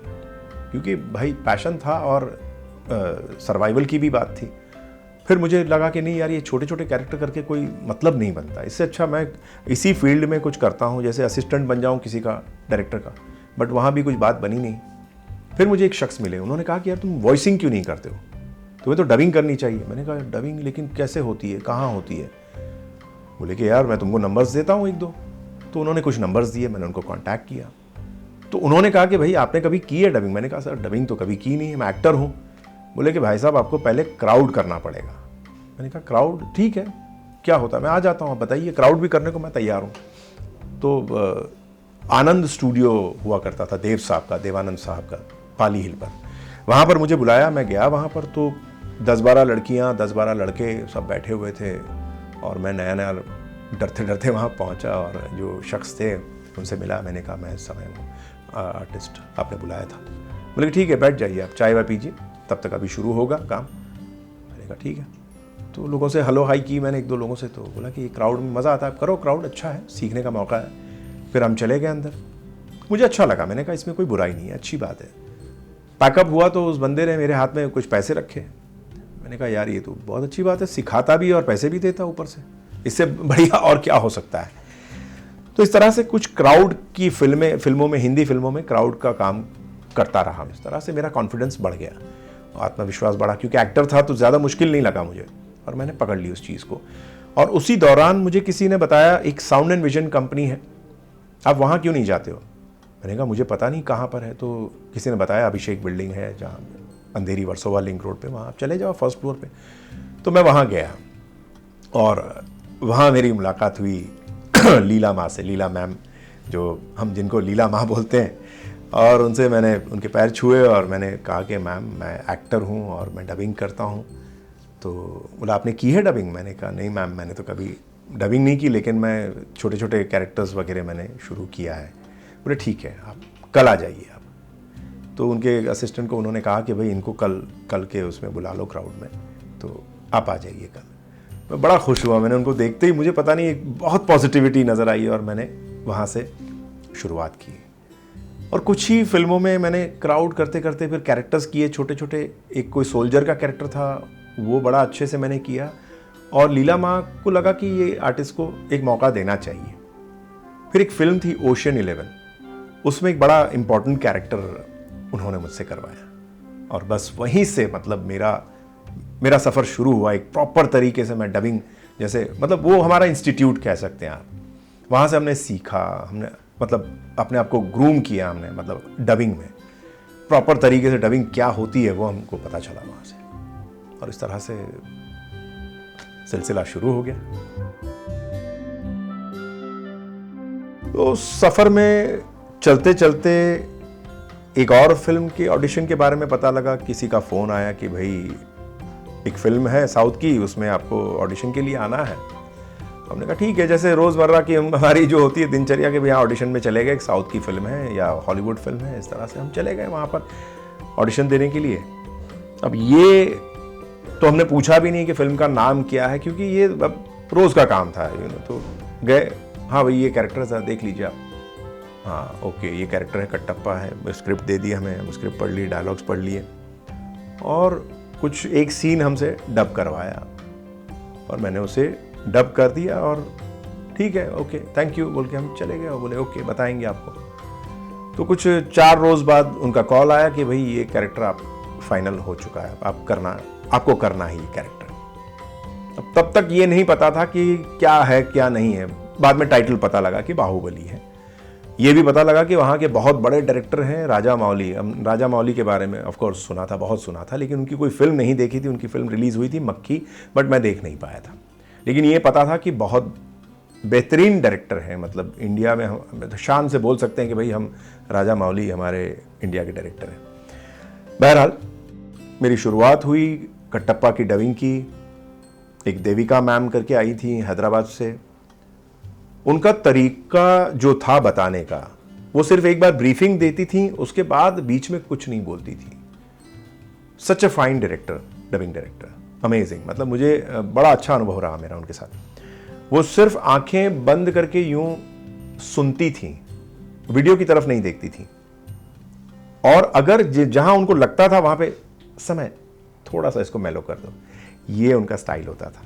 क्योंकि भाई पैशन था और सर्वाइवल की भी बात थी। फिर मुझे लगा कि नहीं यार, ये छोटे छोटे कैरेक्टर करके कोई मतलब नहीं बनता, इससे अच्छा मैं इसी फील्ड में कुछ करता हूँ, जैसे असिस्टेंट बन जाऊँ किसी का, डायरेक्टर का। बट वहाँ भी कुछ बात बनी नहीं। फिर मुझे एक शख्स मिले, उन्होंने कहा कि यार तुम वॉइसिंग क्यों नहीं करते हो, तुम्हें तो डबिंग करनी चाहिए। मैंने कहा डबिंग, लेकिन कैसे होती है, कहाँ होती है? बोले कि यार मैं तुमको नंबर्स देता हूँ 1-2। तो उन्होंने कुछ नंबर्स दिए, मैंने उनको कांटेक्ट किया। तो उन्होंने कहा कि भाई आपने कभी की है डबिंग? मैंने कहा सर डबिंग तो कभी की नहीं है, मैं एक्टर हूँ। बोले कि भाई साहब आपको पहले क्राउड करना पड़ेगा। मैंने कहा क्राउड ठीक है, क्या होता है, मैं आ जाता हूँ, आप बताइए। क्राउड भी करने को मैं तैयार हूँ। तो आनंद स्टूडियो हुआ करता था देव साहब का, देवानंद साहब का, पाली हिल पर, वहाँ पर मुझे बुलाया। मैं गया वहाँ पर, तो 10-12 लड़कियाँ, 10-12 लड़के सब बैठे हुए थे, और मैं नया नया डरते डरते वहाँ पहुँचा, और जो शख्स थे उनसे मिला। मैंने कहा मैं समय हूँ आर्टिस्ट, आपने बुलाया था। बोले ठीक है बैठ जाइए, आप चाय वाय पीजिए, तब तक अभी शुरू होगा काम। मैंने कहा ठीक है। तो लोगों से हेलो हाई की मैंने, 1-2 लोगों से, तो बोला कि क्राउड में मज़ा आता है, करो, क्राउड अच्छा है, सीखने का मौका है। फिर हम चले गए अंदर, मुझे अच्छा लगा। मैंने कहा इसमें कोई बुराई नहीं है, अच्छी बात है। पैकअप हुआ तो उस बंदे ने मेरे हाथ में कुछ पैसे रखे। मैंने कहा यार ये तो बहुत अच्छी बात है, सिखाता भी और पैसे भी देता ऊपर से, इससे बढ़िया और क्या हो सकता है। तो इस तरह से कुछ क्राउड की फिल्मों में, हिंदी फिल्मों में क्राउड का काम करता रहा। इस तरह से मेरा कॉन्फिडेंस बढ़ गया, आत्मविश्वास बढ़ा, क्योंकि एक्टर था तो ज़्यादा मुश्किल नहीं लगा मुझे, और मैंने पकड़ ली उस चीज़ को। और उसी दौरान मुझे किसी ने बताया एक साउंड एंड विजन कंपनी है, आप वहाँ क्यों नहीं जाते हो? मैंने कहा मुझे पता नहीं कहाँ पर है। तो किसी ने बताया अभिषेक बिल्डिंग है, जहाँ अंधेरी वर्सोवा लिंक रोड पे, वहाँ आप चले जाओ, फर्स्ट फ्लोर पे। तो मैं वहाँ गया, और वहाँ मेरी मुलाकात हुई लीला माँ से, लीला मैम, जो हम जिनको लीला माँ बोलते हैं। और उनसे मैंने उनके पैर छुए, और मैंने कहा कि मैम मैं एक्टर हूँ और मैं डबिंग करता हूँ। तो बोला आपने की है डबिंग? मैंने कहा नहीं मैम, मैंने तो कभी डबिंग नहीं की, लेकिन मैं छोटे छोटे कैरेक्टर्स वगैरह मैंने शुरू किया है। बोले ठीक है, आप कल आ जाइए आप। तो उनके असिस्टेंट को उन्होंने कहा कि भाई इनको कल के उसमें बुला लो, क्राउड में, तो आप आ जाइए कल। मैं बड़ा खुश हुआ, मैंने उनको देखते ही मुझे पता नहीं एक बहुत पॉजिटिविटी नज़र आई, और मैंने वहाँ से शुरुआत की। और कुछ ही फिल्मों में मैंने क्राउड करते करते फिर कैरेक्टर्स किए छोटे छोटे। एक कोई सोल्जर का कैरेक्टर था, वो बड़ा अच्छे से मैंने किया, और लीला माँ को लगा कि ये आर्टिस्ट को एक मौका देना चाहिए। फिर एक फिल्म थी ओशन 11, उसमें एक बड़ा इंपॉर्टेंट कैरेक्टर उन्होंने मुझसे करवाया, और बस वहीं से मतलब मेरा सफ़र शुरू हुआ। एक प्रॉपर तरीके से मैं डबिंग, जैसे मतलब वो हमारा इंस्टीट्यूट कह सकते हैं आप, वहाँ से हमने सीखा, हमने मतलब अपने आप को ग्रूम किया हमने, मतलब डबिंग में प्रॉपर तरीके से डबिंग क्या होती है वो हमको पता चला वहाँ से, और इस तरह से सिलसिला शुरू हो गया। तो सफ़र में चलते चलते एक और फिल्म के ऑडिशन के बारे में पता लगा। किसी का फ़ोन आया कि भाई एक फिल्म है साउथ की, उसमें आपको ऑडिशन के लिए आना है। हमने कहा ठीक है, जैसे रोज़मर्रा की हमारी जो होती है दिनचर्या के, भैया ऑडिशन में चले गए, एक साउथ की फिल्म है या हॉलीवुड फिल्म है, इस तरह से हम चले गए वहाँ पर ऑडिशन देने के लिए। अब ये तो हमने पूछा भी नहीं कि फिल्म का नाम क्या है, क्योंकि ये अब रोज़ का काम था, तो गए, हाँ भाई ये कैरेक्टर था, देख लीजिए आप, हाँ ओके ये कैरेक्टर है, कटप्पा है, स्क्रिप्ट दे दी हमें, हम स्क्रिप्ट पढ़ ली, डायलॉग्स पढ़ लिए, और कुछ एक सीन हमसे डब करवाया और मैंने उसे डब कर दिया, और ठीक है ओके थैंक यू बोल के हम चले गए, और बोले ओके बताएंगे आपको। तो कुछ 4 रोज़ बाद उनका कॉल आया कि भाई ये कैरेक्टर आप फाइनल हो चुका है, आपको करना ही ये कैरेक्टर। अब तब तक ये नहीं पता था कि क्या है क्या नहीं है। बाद में टाइटल पता लगा कि बाहुबली है। ये भी पता लगा कि वहाँ के बहुत बड़े डायरेक्टर हैं राजा मौली। राजा मौली के बारे में ऑफ कोर्स सुना था, बहुत सुना था, लेकिन उनकी कोई फिल्म नहीं देखी थी। उनकी फिल्म रिलीज़ हुई थी मक्खी, बट मैं देख नहीं पाया था। लेकिन ये पता था कि बहुत बेहतरीन डायरेक्टर हैं, मतलब इंडिया में हम शान से बोल सकते हैं कि भाई हम राजा मौली हमारे इंडिया के डायरेक्टर हैं। बहरहाल मेरी शुरुआत हुई कटप्पा की डबिंग की। एक देविका मैम करके आई थी हैदराबाद से। उनका तरीका जो था बताने का, वो सिर्फ एक बार ब्रीफिंग देती थी, उसके बाद बीच में कुछ नहीं बोलती थी। Such a fine director, dubbing director, amazing. मतलब मुझे बड़ा अच्छा अनुभव रहा मेरा उनके साथ। वो सिर्फ आंखें बंद करके यूं सुनती थी, वीडियो की तरफ नहीं देखती थी, और अगर जहां उनको लगता था वहां पे समय थोड़ा सा इसको मेलो कर दो, ये उनका स्टाइल होता था।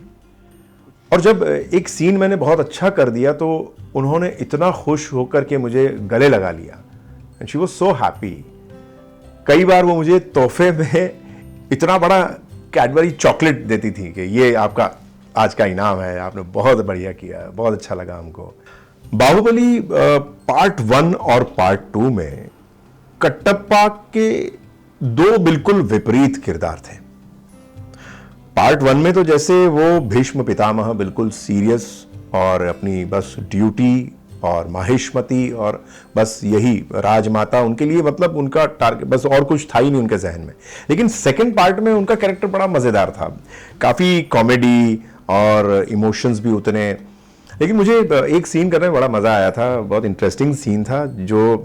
और जब एक सीन मैंने बहुत अच्छा कर दिया तो उन्होंने इतना खुश होकर के मुझे गले लगा लिया, and she was so happy. कई बार वो मुझे तोहफे में इतना बड़ा कैडबरी चॉकलेट देती थी कि ये आपका आज का इनाम है, आपने बहुत बढ़िया किया, बहुत अच्छा लगा हमको। बाहुबली पार्ट 1 और पार्ट 2 में कटप्पा के 2 बिल्कुल विपरीत किरदार थे। पार्ट 1 में तो जैसे वो भीष्म पितामह बिल्कुल सीरियस और अपनी बस ड्यूटी और माहिष्मती और बस यही राजमाता उनके लिए, मतलब उनका टारगेट बस, और कुछ था ही नहीं उनके जहन में। लेकिन सेकंड पार्ट में उनका कैरेक्टर बड़ा मज़ेदार था, काफ़ी कॉमेडी और इमोशंस भी उतने। लेकिन मुझे एक सीन करने में बड़ा मज़ा आया था, बहुत इंटरेस्टिंग सीन था जो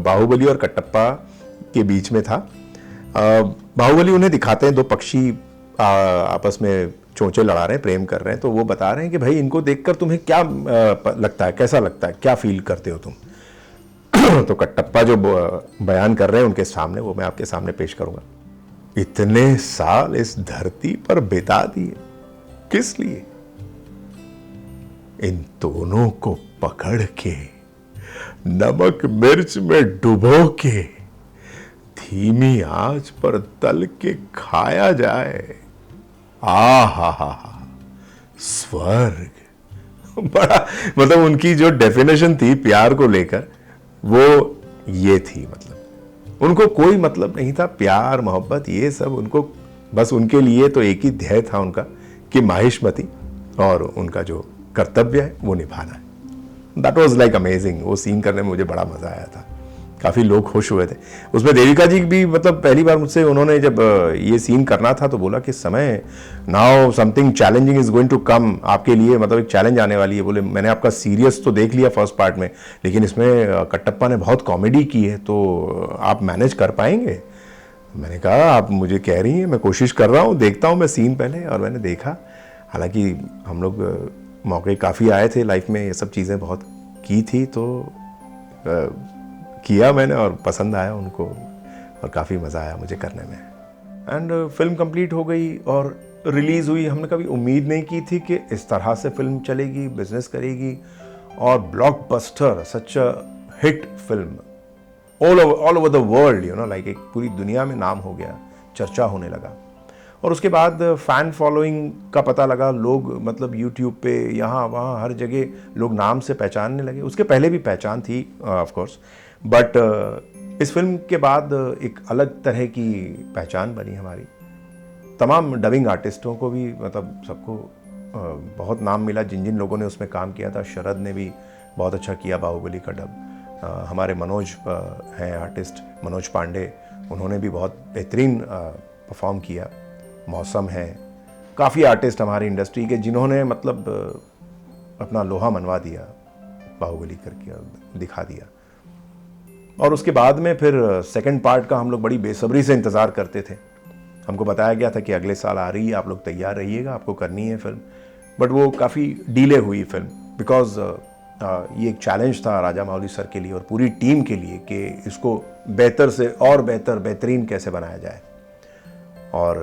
बाहुबली और कटप्पा के बीच में था। बाहुबली उन्हें दिखाते हैं, 2 पक्षी आपस में चोंचे लड़ा रहे हैं, प्रेम कर रहे हैं, तो वो बता रहे हैं कि भाई इनको देखकर तुम्हें क्या लगता है, कैसा लगता है, क्या फील करते हो तुम। तो कटप्पा जो बयान कर रहे हैं उनके सामने, वो मैं आपके सामने पेश करूंगा। इतने साल इस धरती पर बिता दिए, किस लिए? इन दोनों को पकड़ के नमक मिर्च में डुबो के धीमी आंच पर तल के खाया जाए। हा स्वर्ग। बड़ा मतलब उनकी जो डेफिनेशन थी प्यार को लेकर वो ये थी, मतलब उनको कोई मतलब नहीं था प्यार मोहब्बत ये सब, उनको बस उनके लिए तो एक ही ध्येय था उनका कि माहिष्मती और उनका जो कर्तव्य है वो निभाना है। That was like amazing. वो सीन करने में मुझे बड़ा मजा आया था, काफ़ी लोग खुश हुए थे उसमें। देविका जी भी मतलब पहली बार मुझसे उन्होंने जब ये सीन करना था तो बोला कि Samay now something challenging is going to come, आपके लिए मतलब एक चैलेंज आने वाली है। बोले मैंने आपका सीरियस तो देख लिया फर्स्ट पार्ट में, लेकिन इसमें कटप्पा ने बहुत कॉमेडी की है, तो आप मैनेज कर पाएंगे? मैंने कहा आप मुझे कह रही हैं, मैं कोशिश कर रहा हूँ, देखता हूँ मैं सीन पहले। और मैंने देखा, हालांकि हम लोग मौके काफ़ी आए थे लाइफ में, ये सब चीज़ें बहुत की थी, तो किया मैंने और पसंद आया उनको और काफ़ी मज़ा आया मुझे करने में। एंड फिल्म कंप्लीट हो गई और रिलीज़ हुई। हमने कभी उम्मीद नहीं की थी कि इस तरह से फिल्म चलेगी, बिजनेस करेगी, और blockbuster, such a hit film all over the world, you know, like एक पूरी दुनिया में नाम हो गया, चर्चा होने लगा। और उसके बाद फ़ैन फॉलोइंग का पता लगा, लोग मतलब यूट्यूब पे यहाँ वहाँ हर जगह लोग नाम से पहचानने लगे। उसके पहले भी पहचान थी ऑफ कोर्स, बट इस फिल्म के बाद एक अलग तरह की पहचान बनी हमारी। तमाम डबिंग आर्टिस्टों को भी मतलब सबको बहुत नाम मिला जिन जिन लोगों ने उसमें काम किया था। शरद ने भी बहुत अच्छा किया बाहुबली का डब। हमारे मनोज हैं आर्टिस्ट, मनोज पांडे, उन्होंने भी बहुत बेहतरीन परफॉर्म किया। मौसम है, काफ़ी आर्टिस्ट हमारी इंडस्ट्री के जिन्होंने मतलब अपना लोहा मनवा दिया, बाहुबली करके दिखा दिया। और उसके बाद में फिर सेकंड पार्ट का हम लोग बड़ी बेसब्री से इंतज़ार करते थे। हमको बताया गया था कि अगले साल आ रही है, आप लोग तैयार रहिएगा, आपको करनी है फिल्म। बट वो काफ़ी डिले हुई फिल्म, बिकॉज ये एक चैलेंज था राजा मौली सर के लिए और पूरी टीम के लिए कि इसको बेहतर से और बेहतरीन कैसे बनाया जाए। और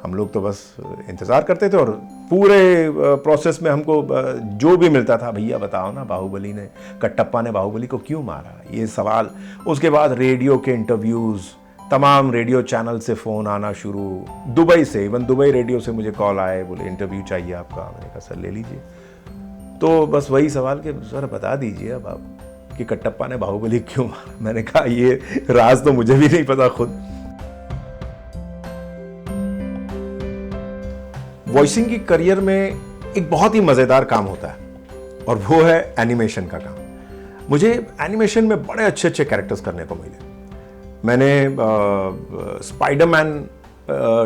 हम लोग तो बस इंतज़ार करते थे और पूरे प्रोसेस में हमको जो भी मिलता था, भैया बताओ ना बाहुबली ने, कटप्पा ने बाहुबली को क्यों मारा, ये सवाल। उसके बाद रेडियो के इंटरव्यूज़, तमाम रेडियो चैनल से फ़ोन आना शुरू, दुबई से, इवन दुबई रेडियो से मुझे कॉल आए, बोले इंटरव्यू चाहिए आपका। मैंने कहा सर ले लीजिए। तो बस वही सवाल कि सर बता दीजिए अब आप कि कटप्पा ने बाहुबली क्यों मारा। मैंने कहा ये राज तो मुझे भी नहीं पता खुद। वॉइसिंग की करियर में एक बहुत ही मज़ेदार काम होता है और वो है एनिमेशन का काम। मुझे एनिमेशन में बड़े अच्छे अच्छे कैरेक्टर्स करने को मिले। मैंने स्पाइडरमैन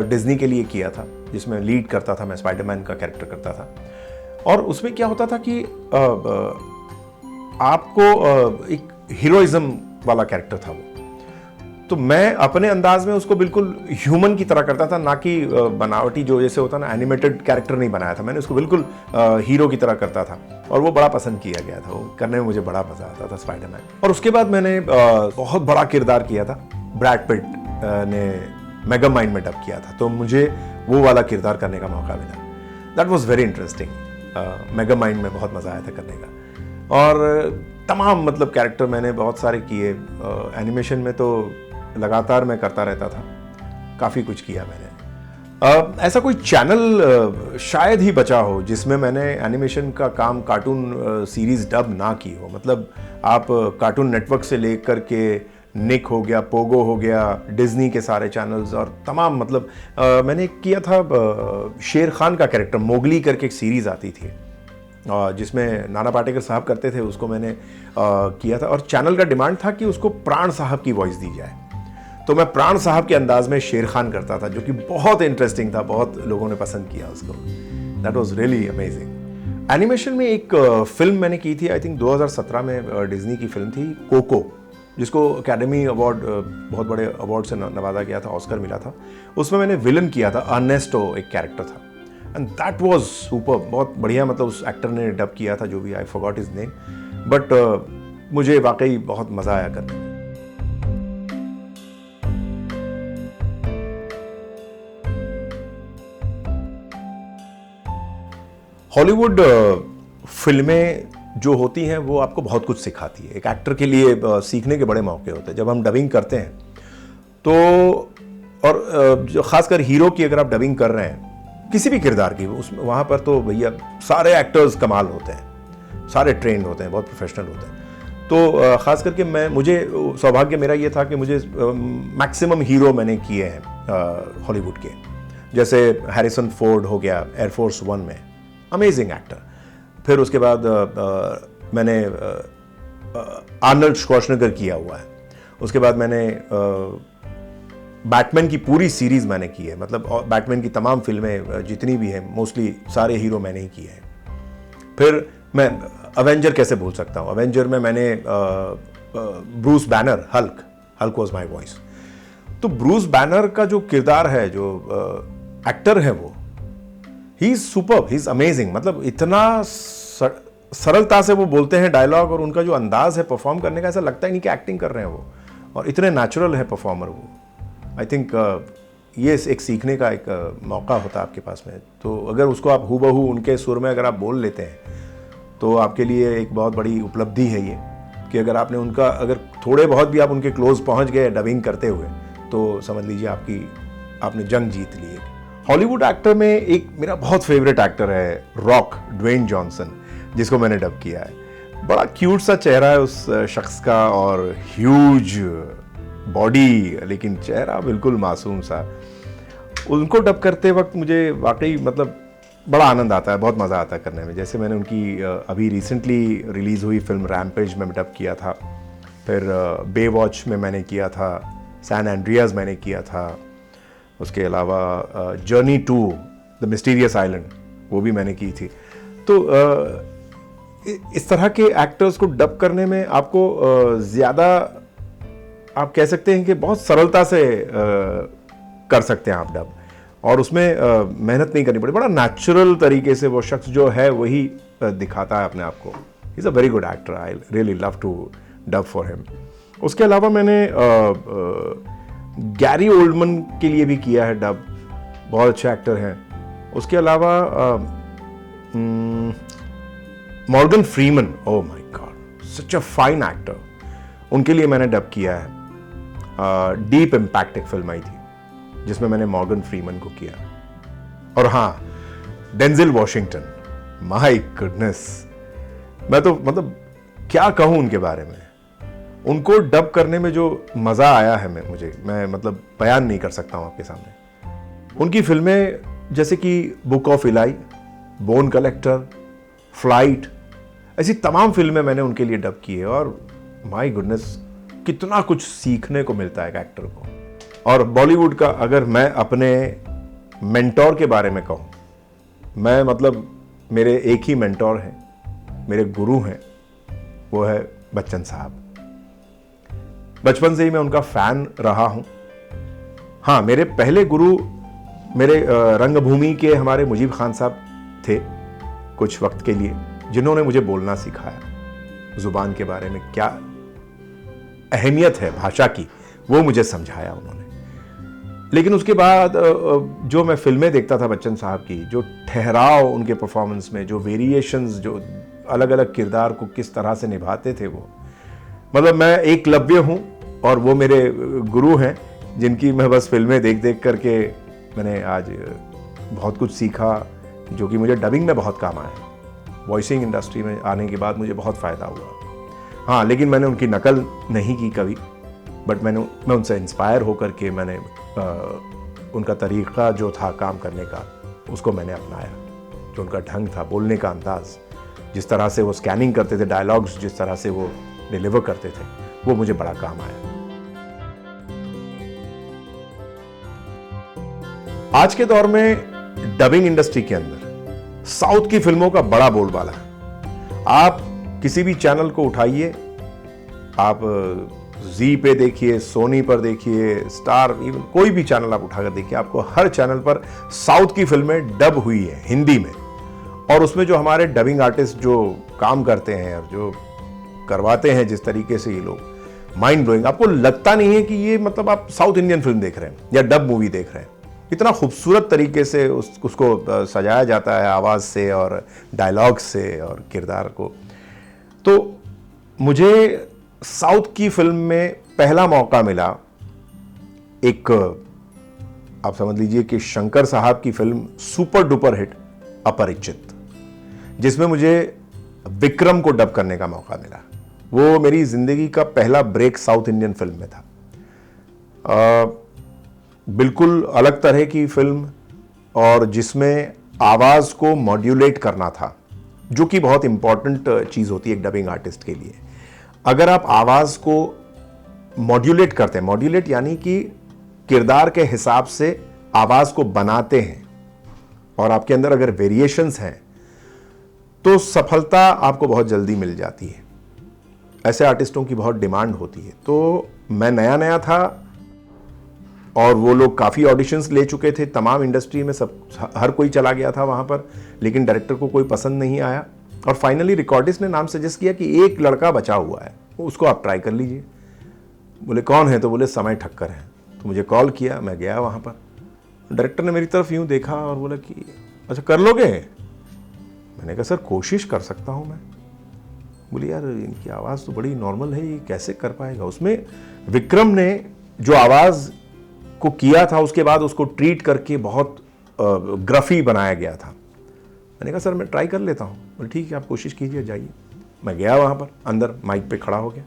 डिज्नी के लिए किया था, जिसमें लीड करता था, मैं स्पाइडरमैन का कैरेक्टर करता था। और उसमें क्या होता था कि आपको एक हीरोइज्म वाला कैरेक्टर था वो, तो मैं अपने अंदाज में उसको बिल्कुल ह्यूमन की तरह करता था, ना कि बनावटी जो जैसे होता ना, एनिमेटेड कैरेक्टर नहीं बनाया था मैंने उसको, बिल्कुल हीरो की तरह करता था। और वो बड़ा पसंद किया गया था, वो करने में मुझे बड़ा मजा आता था स्पाइडरमैन। और उसके बाद मैंने बहुत बड़ा किरदार किया था, ब्रैड पिट ने मेगामाइंड में डब किया था, तो मुझे वो वाला किरदार करने का मौका मिला। That was very interesting. Megamind में बहुत मज़ा आया था करने का। और तमाम मतलब कैरेक्टर मैंने बहुत सारे किए। एनिमेशन में तो लगातार मैं करता रहता था, काफ़ी कुछ किया मैंने। ऐसा कोई चैनल शायद ही बचा हो जिसमें मैंने एनिमेशन का काम कार्टून सीरीज़ डब ना की हो। मतलब आप कार्टून नेटवर्क से लेकर के निक हो गया, पोगो हो गया, डिज्नी के सारे चैनल्स और तमाम मतलब मैंने किया था शेर खान का कैरेक्टर, मोगली करके एक सीरीज़ आती थी जिसमें नाना पाटेकर साहब करते थे, उसको मैंने किया था। और चैनल का डिमांड था कि उसको प्राण साहब की वॉइस दी जाए, तो मैं प्राण साहब के अंदाज में शेर खान करता था, जो कि बहुत इंटरेस्टिंग था, बहुत लोगों ने पसंद किया उसको। That was really amazing. Animation में एक फिल्म मैंने की थी, आई थिंक 2017 में डिज्नी की फिल्म थी कोको, जिसको एकेडमी अवार्ड बहुत बड़े अवार्ड से नवाजा गया था, ऑस्कर मिला था। उसमें मैंने विलन किया था, अर्नेस्टो एक कैरेक्टर था, एंड दैट वाज सुपर। बहुत बढ़िया, मतलब उस एक्टर ने डब किया था जो भी, I forgot his name, but मुझे वाकई बहुत मज़ा आया करने में। हॉलीवुड फिल्में जो होती हैं वो आपको बहुत कुछ सिखाती है। एक एक्टर के लिए सीखने के बड़े मौके होते हैं जब हम डबिंग करते हैं तो। और जो खासकर हीरो की अगर आप डबिंग कर रहे हैं किसी भी किरदार की, उसमें वहाँ पर तो भैया सारे एक्टर्स कमाल होते हैं, सारे ट्रेंड होते हैं, बहुत प्रोफेशनल होते हैं। तो खास करके मुझे सौभाग्य मेरा ये था कि मुझे मैक्सिमम हीरो मैंने किए हैं हॉलीवुड के। जैसे हैरिसन फोर्ड हो गया एयरफोर्स वन में, अमेजिंग एक्टर। फिर उसके बाद मैंने आर्नल्ड श्वार्ज़नेगर किया हुआ है। उसके बाद मैंने बैटमैन की पूरी सीरीज़ मैंने की है, मतलब बैटमैन की तमाम फिल्में जितनी भी हैं मोस्टली सारे हीरो मैंने ही किए हैं। फिर मैं अवेंजर कैसे भूल सकता हूँ, अवेंजर में मैंने Bruce banner, Hulk was my voice. तो ब्रूस बैनर का जो किरदार है, जो एक्टर है, वो he is superb, he is amazing. मतलब इतना सरलता से वो बोलते हैं डायलॉग, और उनका जो अंदाज है परफॉर्म करने का, ऐसा लगता ही नहीं कि एक्टिंग कर रहे हैं वो, और इतने नेचुरल है परफॉर्मर वो। आई थिंक ये एक सीखने का एक मौका होता है आपके पास में। तो अगर उसको आप हूबहू उनके सुर में अगर आप बोल लेते हैं तो आपके लिए एक बहुत बड़ी उपलब्धि है ये, कि अगर आपने उनका, अगर थोड़े बहुत भी आप उनके क्लोज पहुंच गए डबिंग करते हुए, तो समझ लीजिए आपने जंग जीत ली है। हॉलीवुड एक्टर में एक मेरा बहुत फेवरेट एक्टर है रॉक, ड्वेन जॉनसन, जिसको मैंने डब किया है। बड़ा क्यूट सा चेहरा है उस शख्स का और ह्यूज बॉडी, लेकिन चेहरा बिल्कुल मासूम सा। उनको डब करते वक्त मुझे वाकई मतलब बड़ा आनंद आता है, बहुत मज़ा आता है करने में। जैसे मैंने उनकी अभी रिसेंटली रिलीज़ हुई फिल्म रैम्पेज में डब किया था, फिर बे वॉच में मैंने किया था, सैन एंड्रियाज मैंने किया था, उसके अलावा journey to the mysterious island वो भी मैंने की थी। तो इस तरह के एक्टर्स को डब करने में आपको ज़्यादा, आप कह सकते हैं कि बहुत सरलता से कर सकते हैं आप डब, और उसमें मेहनत नहीं करनी पड़े। बड़ा नेचुरल तरीके से वो शख्स जो है वही दिखाता है अपने आप को। He is a very good actor, I really love to dub for him. उसके अलावा मैंने गैरी ओल्डमैन के लिए भी किया है डब, बहुत अच्छे एक्टर हैं। उसके अलावा Morgan Freeman, oh my God, such a fine actor, उनके लिए मैंने डब किया है। डीप इम्पैक्ट एक फिल्म आई थी जिसमें मैंने मॉर्गन फ्रीमन को किया। और हाँ, डेंजिल वॉशिंगटन, माय गुडनेस, मैं तो मतलब क्या कहूं उनके बारे में। उनको डब करने में जो मज़ा आया है मैं मतलब बयान नहीं कर सकता हूं आपके सामने। उनकी फिल्में जैसे कि Book of Eli, Bone Collector, Flight, ऐसी तमाम फिल्में मैंने उनके लिए डब की है, और माय गुडनेस कितना कुछ सीखने को मिलता है एक एक्टर को। और बॉलीवुड का अगर मैं अपने मेंटोर के बारे में कहूँ, मैं मतलब मेरे एक ही मेंटोर हैं, मेरे गुरु हैं, वो है बच्चन साहब। बचपन से ही मैं उनका फैन रहा हूं। हाँ, मेरे पहले गुरु मेरे रंगभूमि के हमारे मुजीब खान साहब थे कुछ वक्त के लिए, जिन्होंने मुझे बोलना सिखाया, जुबान के बारे में क्या अहमियत है भाषा की, वो मुझे समझाया उन्होंने। लेकिन उसके बाद जो मैं फिल्में देखता था बच्चन साहब की, जो ठहराव उनके परफॉर्मेंस में, जो वेरिएशंस, जो अलग अलग किरदार को किस तरह से निभाते थे वो, मतलब मैं एकलव्य हूं और वो मेरे गुरु हैं, जिनकी मैं बस फिल्में देख देख करके मैंने आज बहुत कुछ सीखा, जो कि मुझे डबिंग में बहुत काम आया। वॉइसिंग इंडस्ट्री में आने के बाद मुझे बहुत फ़ायदा हुआ। हाँ, लेकिन मैंने उनकी नकल नहीं की कभी, बट मैं उनसे इंस्पायर होकर के मैंने उनका तरीक़ा जो था काम करने का, उसको मैंने अपनाया। जो उनका ढंग था, बोलने का अंदाज़, जिस तरह से वो स्कैनिंग करते थे डायलॉग्स, जिस तरह से वो डिलीवर करते थे, वो मुझे बड़ा काम आया। आज के दौर में डबिंग इंडस्ट्री के अंदर साउथ की फिल्मों का बड़ा बोलबाला है। आप किसी भी चैनल को उठाइए, आप जी पे देखिए, सोनी पर देखिए, स्टार, इवन कोई भी चैनल आप उठाकर देखिए, आपको हर चैनल पर साउथ की फिल्में डब हुई है हिंदी में। और उसमें जो हमारे डबिंग आर्टिस्ट जो काम करते हैं और जो करवाते हैं जिस तरीके से, ये लोग माइंड ब्लोइंग। आपको लगता नहीं है कि ये मतलब आप साउथ इंडियन फिल्म देख रहे हैं या डब मूवी देख रहे हैं। इतना खूबसूरत तरीके से उसको सजाया जाता है आवाज़ से और डायलॉग से और किरदार को। तो मुझे साउथ की फिल्म में पहला मौका मिला, एक आप समझ लीजिए कि शंकर साहब की फिल्म सुपर डुपर हिट अपरिचित, जिसमें मुझे विक्रम को डब करने का मौका मिला। वो मेरी जिंदगी का पहला ब्रेक साउथ इंडियन फिल्म में था। बिल्कुल अलग तरह की फिल्म, और जिसमें आवाज़ को मॉड्यूलेट करना था, जो कि बहुत इंपॉर्टेंट चीज़ होती है एक डबिंग आर्टिस्ट के लिए। अगर आप आवाज़ को मॉड्यूलेट करते हैं, मॉड्यूलेट यानी कि किरदार के हिसाब से आवाज़ को बनाते हैं, और आपके अंदर अगर वेरिएशंस हैं, तो सफलता आपको बहुत जल्दी मिल जाती है। ऐसे आर्टिस्टों की बहुत डिमांड होती है। तो मैं नया नया था और वो लोग काफ़ी ऑडिशंस ले चुके थे, तमाम इंडस्ट्री में सब, हर कोई चला गया था वहाँ पर, लेकिन डायरेक्टर को कोई पसंद नहीं आया। और फाइनली रिकॉर्डिस्ट ने नाम सजेस्ट किया कि एक लड़का बचा हुआ है, उसको आप ट्राई कर लीजिए। बोले कौन है? तो बोले समय ठक्कर है। तो मुझे कॉल किया, मैं गया वहाँ पर। डायरेक्टर ने मेरी तरफ यूँ देखा और बोला कि अच्छा कर लोगे? मैंने कहा सर कोशिश कर सकता हूँ मैं। बोली यार इनकी आवाज़ तो बड़ी नॉर्मल है, ये कैसे कर पाएगा? उसमें विक्रम ने जो आवाज़ को किया था उसके बाद उसको ट्रीट करके बहुत ग्रफी बनाया गया था। मैंने कहा सर मैं ट्राई कर लेता हूँ। बोले ठीक है आप कोशिश कीजिए, जाइए। मैं गया वहाँ पर, अंदर माइक पे खड़ा हो गया,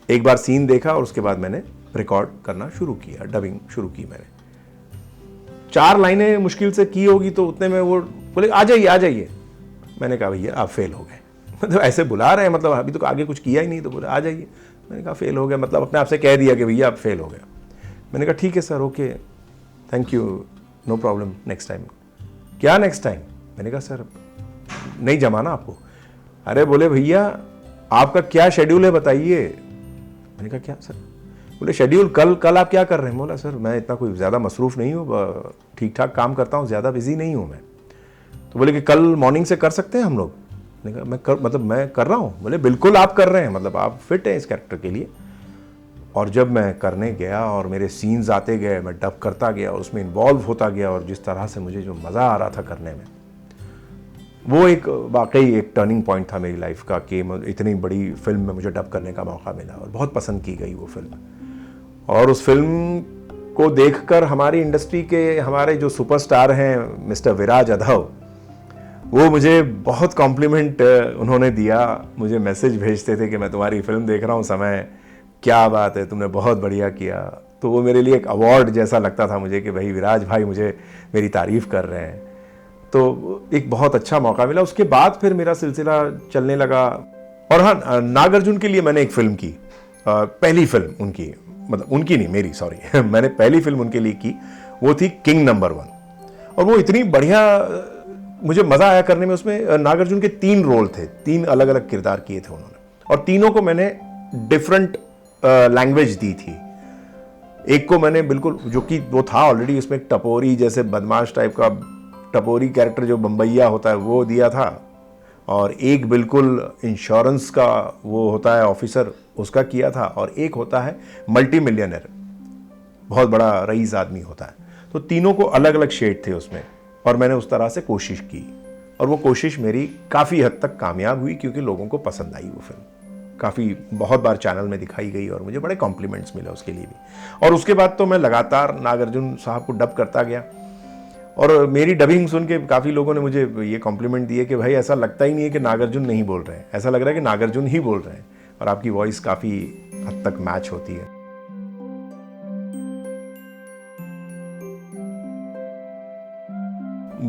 एक बार सीन देखा और उसके बाद मैंने रिकॉर्ड करना शुरू किया, डबिंग शुरू की। मैंने 4 लाइनें मुश्किल से की होगी तो उतने में वो बोले आ जाइए आ जाइए। मैंने कहा भैया आप फेल हो गए। मतलब ऐसे बुला रहे हैं, मतलब अभी तो आगे कुछ किया ही नहीं, तो बोले आ जाइए। मैंने कहा फेल हो गया, मतलब अपने आप से कह दिया कि भैया आप फेल हो गए। मैंने कहा ठीक है sir, okay thank you, no problem, next time. क्या नेक्स्ट टाइम? मैंने कहा सर नहीं जमा ना आपको। अरे बोले भैया आपका क्या शेड्यूल है बताइए। मैंने कहा क्या सर? बोले शेड्यूल कल आप क्या कर रहे हैं? बोला सर मैं इतना कोई ज़्यादा मसरूफ़ नहीं हूँ, ठीक ठाक काम करता हूँ, ज़्यादा बिजी नहीं हूँ मैं। तो बोले कि कल मॉर्निंग से कर सकते हैं हम लोग। मैंने कहा मैं कर रहा हूँ। बोले बिल्कुल आप कर रहे हैं, मतलब आप फिट हैं इस कैरेक्टर के लिए। और जब मैं करने गया और मेरे सीन्स आते गए, मैं डब करता गया और उसमें इन्वॉल्व होता गया, और जिस तरह से मुझे जो मज़ा आ रहा था करने में, वो एक वाकई एक टर्निंग पॉइंट था मेरी लाइफ का कि इतनी बड़ी फिल्म में मुझे डब करने का मौका मिला और बहुत पसंद की गई वो फिल्म। और उस फिल्म को देखकर हमारी इंडस्ट्री के हमारे जो सुपरस्टार हैं मिस्टर विराज अधव, वो मुझे बहुत कॉम्प्लीमेंट उन्होंने दिया, मुझे मैसेज भेजते थे कि मैं तुम्हारी फिल्म देख रहा हूँ समय, क्या बात है तुमने बहुत बढ़िया किया। तो वो मेरे लिए एक अवार्ड जैसा लगता था मुझे कि भाई विराज भाई मुझे मेरी तारीफ़ कर रहे हैं। तो एक बहुत अच्छा मौका मिला। उसके बाद फिर मेरा सिलसिला चलने लगा। और हाँ, नागार्जुन के लिए मैंने एक फिल्म की, पहली फिल्म उनकी, मतलब उनकी नहीं मेरी, सॉरी मैंने पहली फिल्म उनके लिए की, वो थी किंग नंबर 1। और वो इतनी बढ़िया, मुझे मज़ा आया करने में। उसमें नागार्जुन के 3 रोल थे, 3 अलग अलग किरदार किए थे उन्होंने, और तीनों को मैंने डिफरेंट लैंग्वेज दी थी। एक को मैंने बिल्कुल, जो कि वो था ऑलरेडी उसमें टपोरी जैसे बदमाश टाइप का टपोरी कैरेक्टर जो बम्बैया होता है वो दिया था, और एक बिल्कुल इंश्योरेंस का वो होता है ऑफिसर, उसका किया था, और एक होता है मल्टी मिलियनर, बहुत बड़ा रईस आदमी होता है। तो तीनों को अलग अलग शेड थे उसमें, और मैंने उस तरह से कोशिश की, और वो कोशिश मेरी काफ़ी हद तक कामयाब हुई क्योंकि लोगों को पसंद आई वो फिल्म। काफ़ी बहुत बार चैनल में दिखाई गई और मुझे बड़े कॉम्प्लीमेंट्स मिले उसके लिए भी। और उसके बाद तो मैं लगातार नागार्जुन साहब को डब करता गया, और मेरी डबिंग सुन के काफ़ी लोगों ने मुझे ये कॉम्प्लीमेंट दिए कि भाई ऐसा लगता ही नहीं है कि नागार्जुन नहीं बोल रहे हैं, ऐसा लग रहा है कि नागार्जुन ही बोल रहे हैं, और आपकी वॉइस काफ़ी हद तक मैच होती है।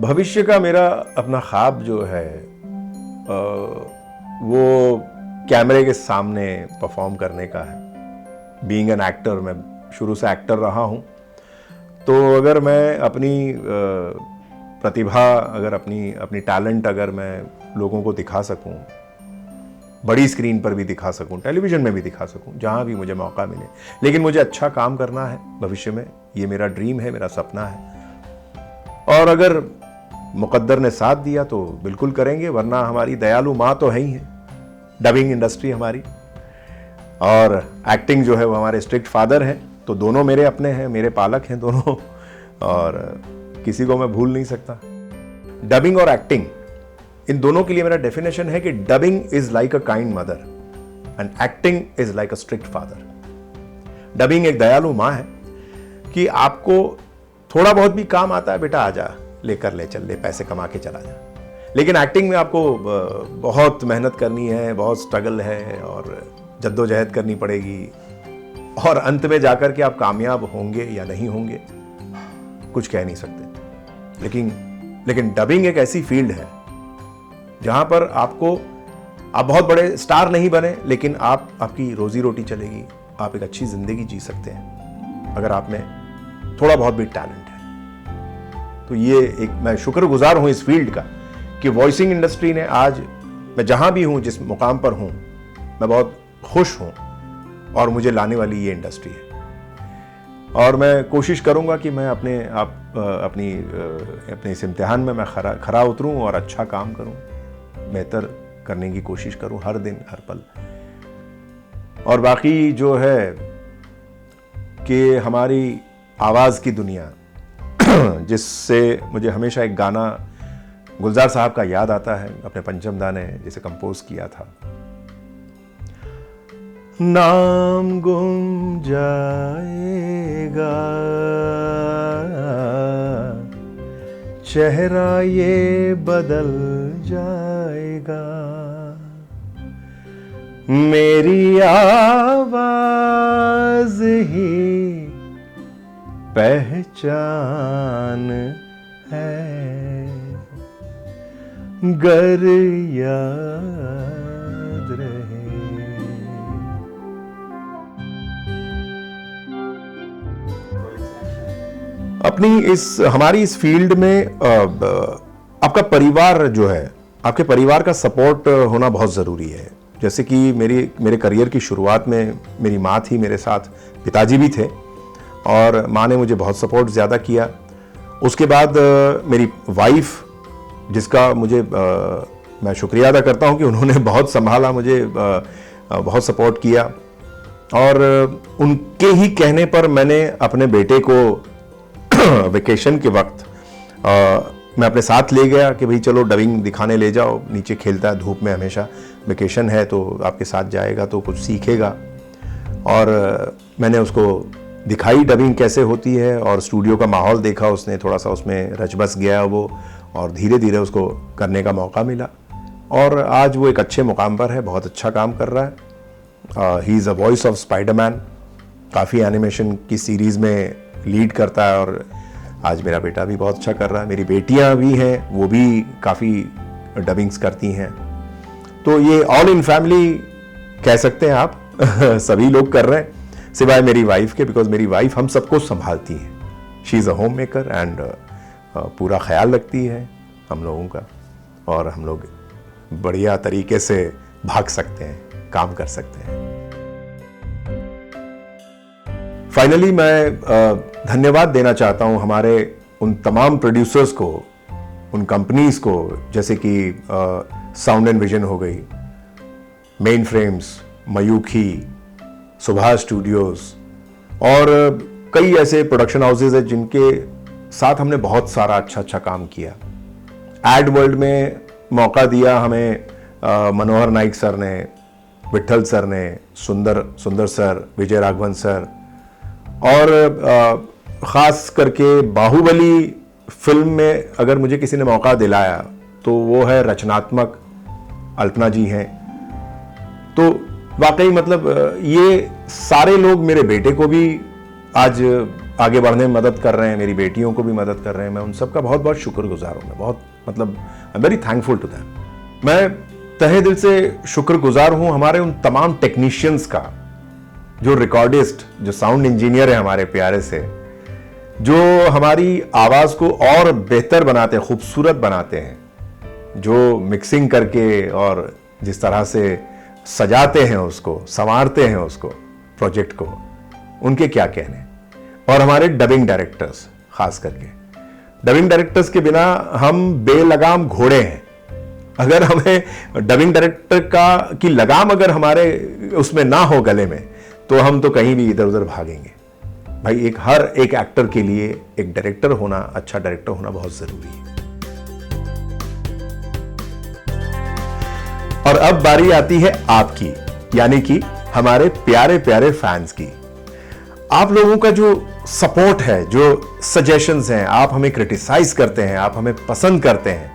भविष्य का मेरा अपना ख्वाब जो है वो कैमरे के सामने परफॉर्म करने का है। बीइंग एन एक्टर, मैं शुरू से एक्टर रहा हूँ, तो अगर मैं अपनी प्रतिभा, अगर अपनी टैलेंट अगर मैं लोगों को दिखा सकूं, बड़ी स्क्रीन पर भी दिखा सकूं, टेलीविज़न में भी दिखा सकूं, जहां भी मुझे मौका मिले, लेकिन मुझे अच्छा काम करना है भविष्य में, ये मेरा ड्रीम है, मेरा सपना है। और अगर मुकद्दर ने साथ दिया तो बिल्कुल करेंगे, वरना हमारी दयालु माँ तो है ही है डबिंग इंडस्ट्री हमारी, और एक्टिंग जो है वो हमारे स्ट्रिक्ट फादर हैं। तो दोनों मेरे अपने हैं, मेरे पालक हैं दोनों, और किसी को मैं भूल नहीं सकता। डबिंग और एक्टिंग, इन दोनों के लिए मेरा डेफिनेशन है कि dubbing is like a kind mother and acting is like a strict father. Dubbing एक दयालु माँ है कि आपको थोड़ा बहुत भी काम आता है, बेटा आजा, लेकर ले चल, ले पैसे कमा के चला जा। लेकिन एक्टिंग में आपको बहुत मेहनत करनी है, बहुत स्ट्रगल है, और जद्दोजहद करनी पड़ेगी, और अंत में जाकर के आप कामयाब होंगे या नहीं होंगे कुछ कह नहीं सकते। लेकिन डबिंग एक ऐसी फील्ड है जहां पर आप बहुत बड़े स्टार नहीं बने, लेकिन आपकी रोजी रोटी चलेगी, आप एक अच्छी जिंदगी जी सकते हैं अगर आप में थोड़ा बहुत भी टैलेंट है। तो ये एक, मैं शुक्रगुजार हूं इस फील्ड का कि वॉइसिंग इंडस्ट्री ने आज, मैं जहां भी हूं, जिस मुकाम पर हूं, मैं बहुत खुश हूं, और मुझे लाने वाली ये इंडस्ट्री है। और मैं कोशिश करूंगा कि मैं अपने इस इम्तिहान में मैं खरा उतरूं और अच्छा काम करूं, बेहतर करने की कोशिश करूं हर दिन हर पल। और बाकी जो है कि हमारी आवाज़ की दुनिया जिससे मुझे हमेशा एक गाना गुलजार साहब का याद आता है, अपने पंचम दा ने जिसे कंपोज किया था, नाम गुम जाएगा चेहरा ये बदल जाएगा, मेरी आवाज ही पहचान है, गर याद रहे। हमारी इस फील्ड में आपका परिवार जो है, आपके परिवार का सपोर्ट होना बहुत ज़रूरी है। जैसे कि मेरे करियर की शुरुआत में मेरी माँ थी मेरे साथ, पिताजी भी थे, और माँ ने मुझे बहुत सपोर्ट ज़्यादा किया। उसके बाद मेरी वाइफ, जिसका मैं शुक्रिया अदा करता हूँ कि उन्होंने बहुत संभाला मुझे, बहुत सपोर्ट किया, और उनके ही कहने पर मैंने अपने बेटे को वेकेशन के वक्त मैं अपने साथ ले गया कि भाई चलो डबिंग दिखाने ले जाओ, नीचे खेलता है धूप में हमेशा, वेकेशन है तो आपके साथ जाएगा तो कुछ सीखेगा। और मैंने उसको दिखाई डबिंग कैसे होती है, और स्टूडियो का माहौल देखा उसने, थोड़ा सा उसमें रच बस गया वो, और धीरे धीरे उसको करने का मौका मिला, और आज वो एक अच्छे मुकाम पर है, बहुत अच्छा काम कर रहा है। ही is a voice of Spiderman, काफ़ी एनिमेशन की सीरीज़ में लीड करता है, और आज मेरा बेटा भी बहुत अच्छा कर रहा है। मेरी बेटियां भी हैं, वो भी काफ़ी डबिंग्स करती हैं। तो ये ऑल इन फैमिली कह सकते हैं आप सभी लोग कर रहे हैं, सिवाय मेरी वाइफ के, बिकॉज मेरी वाइफ हम सबको संभालती है। She is a home maker and पूरा ख्याल रखती है हम लोगों का, और हम लोग बढ़िया तरीके से भाग सकते हैं, काम कर सकते हैं। फाइनली मैं धन्यवाद देना चाहता हूं हमारे उन तमाम प्रोड्यूसर्स को, उन कंपनीज को, जैसे कि साउंड एंड विजन हो गई, मेन फ्रेम्स, मयूखी, सुभाष स्टूडियोज, और कई ऐसे प्रोडक्शन हाउसेज हैं जिनके साथ हमने बहुत सारा अच्छा काम किया। एड वर्ल्ड में मौका दिया हमें मनोहर नाइक सर ने, विठल सर ने, सुंदर सर, विजय राघवन सर, और ख़ास करके बाहुबली फिल्म में अगर मुझे किसी ने मौका दिलाया तो वो है रचनात्मक, अल्पना जी हैं। तो वाकई मतलब ये सारे लोग मेरे बेटे को भी आज आगे बढ़ने में मदद कर रहे हैं, मेरी बेटियों को भी मदद कर रहे हैं। मैं उन सब का बहुत बहुत शुक्रगुजार हूँ। मैं बहुत मतलब I am very thankful to them. मैं तहे दिल से शुक्रगुजार हूँ हमारे उन तमाम टेक्नीशियंस का, जो रिकॉर्डिस्ट, जो साउंड इंजीनियर है हमारे प्यारे से, जो हमारी आवाज़ को और बेहतर बनाते हैं, खूबसूरत बनाते हैं, जो मिक्सिंग करके और जिस तरह से सजाते हैं उसको, संवारते हैं उसको, प्रोजेक्ट को, उनके क्या कहने। और हमारे डबिंग डायरेक्टर्स, खास करके डबिंग डायरेक्टर्स के बिना हम बेलगाम घोड़े हैं। अगर हमें डबिंग डायरेक्टर की लगाम अगर हमारे उसमें ना हो गले में, तो हम तो कहीं भी इधर उधर भागेंगे। भाई हर एक एक्टर के लिए एक डायरेक्टर होना, अच्छा डायरेक्टर होना बहुत जरूरी है। और अब बारी आती है आपकी, यानी कि हमारे प्यारे प्यारे फैंस की। आप लोगों का जो सपोर्ट है, जो सजेशंस हैं, आप हमें क्रिटिसाइज करते हैं, आप हमें पसंद करते हैं,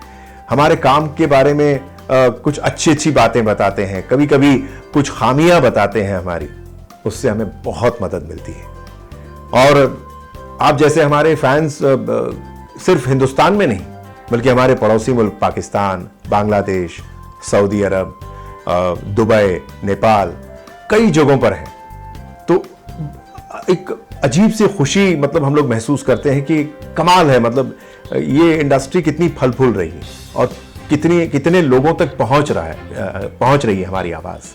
हमारे काम के बारे में कुछ अच्छी बातें बताते हैं, कभी कभी कुछ खामियां बताते हैं हमारी, उससे हमें बहुत मदद मिलती है। और आप जैसे हमारे फैंस सिर्फ हिंदुस्तान में नहीं, बल्कि हमारे पड़ोसी मुल्क पाकिस्तान, बांग्लादेश, सऊदी अरब, दुबई, नेपाल, कई जगहों पर हैं। तो एक अजीब सी खुशी मतलब हम लोग महसूस करते हैं कि कमाल है, मतलब ये इंडस्ट्री कितनी फल फूल रही है और कितने लोगों तक पहुंच रही है हमारी आवाज़।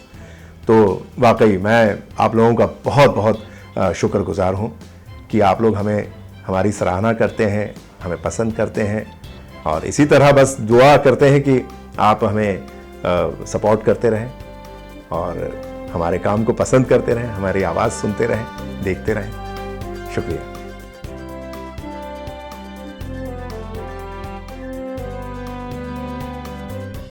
तो वाकई मैं आप लोगों का बहुत बहुत शुक्रगुजार हूं कि आप लोग हमारी सराहना करते हैं, हमें पसंद करते हैं, और इसी तरह बस दुआ करते हैं कि आप हमें सपोर्ट करते रहें और हमारे काम को पसंद करते रहें, हमारी आवाज़ सुनते रहें, देखते रहें। शुक्रिया।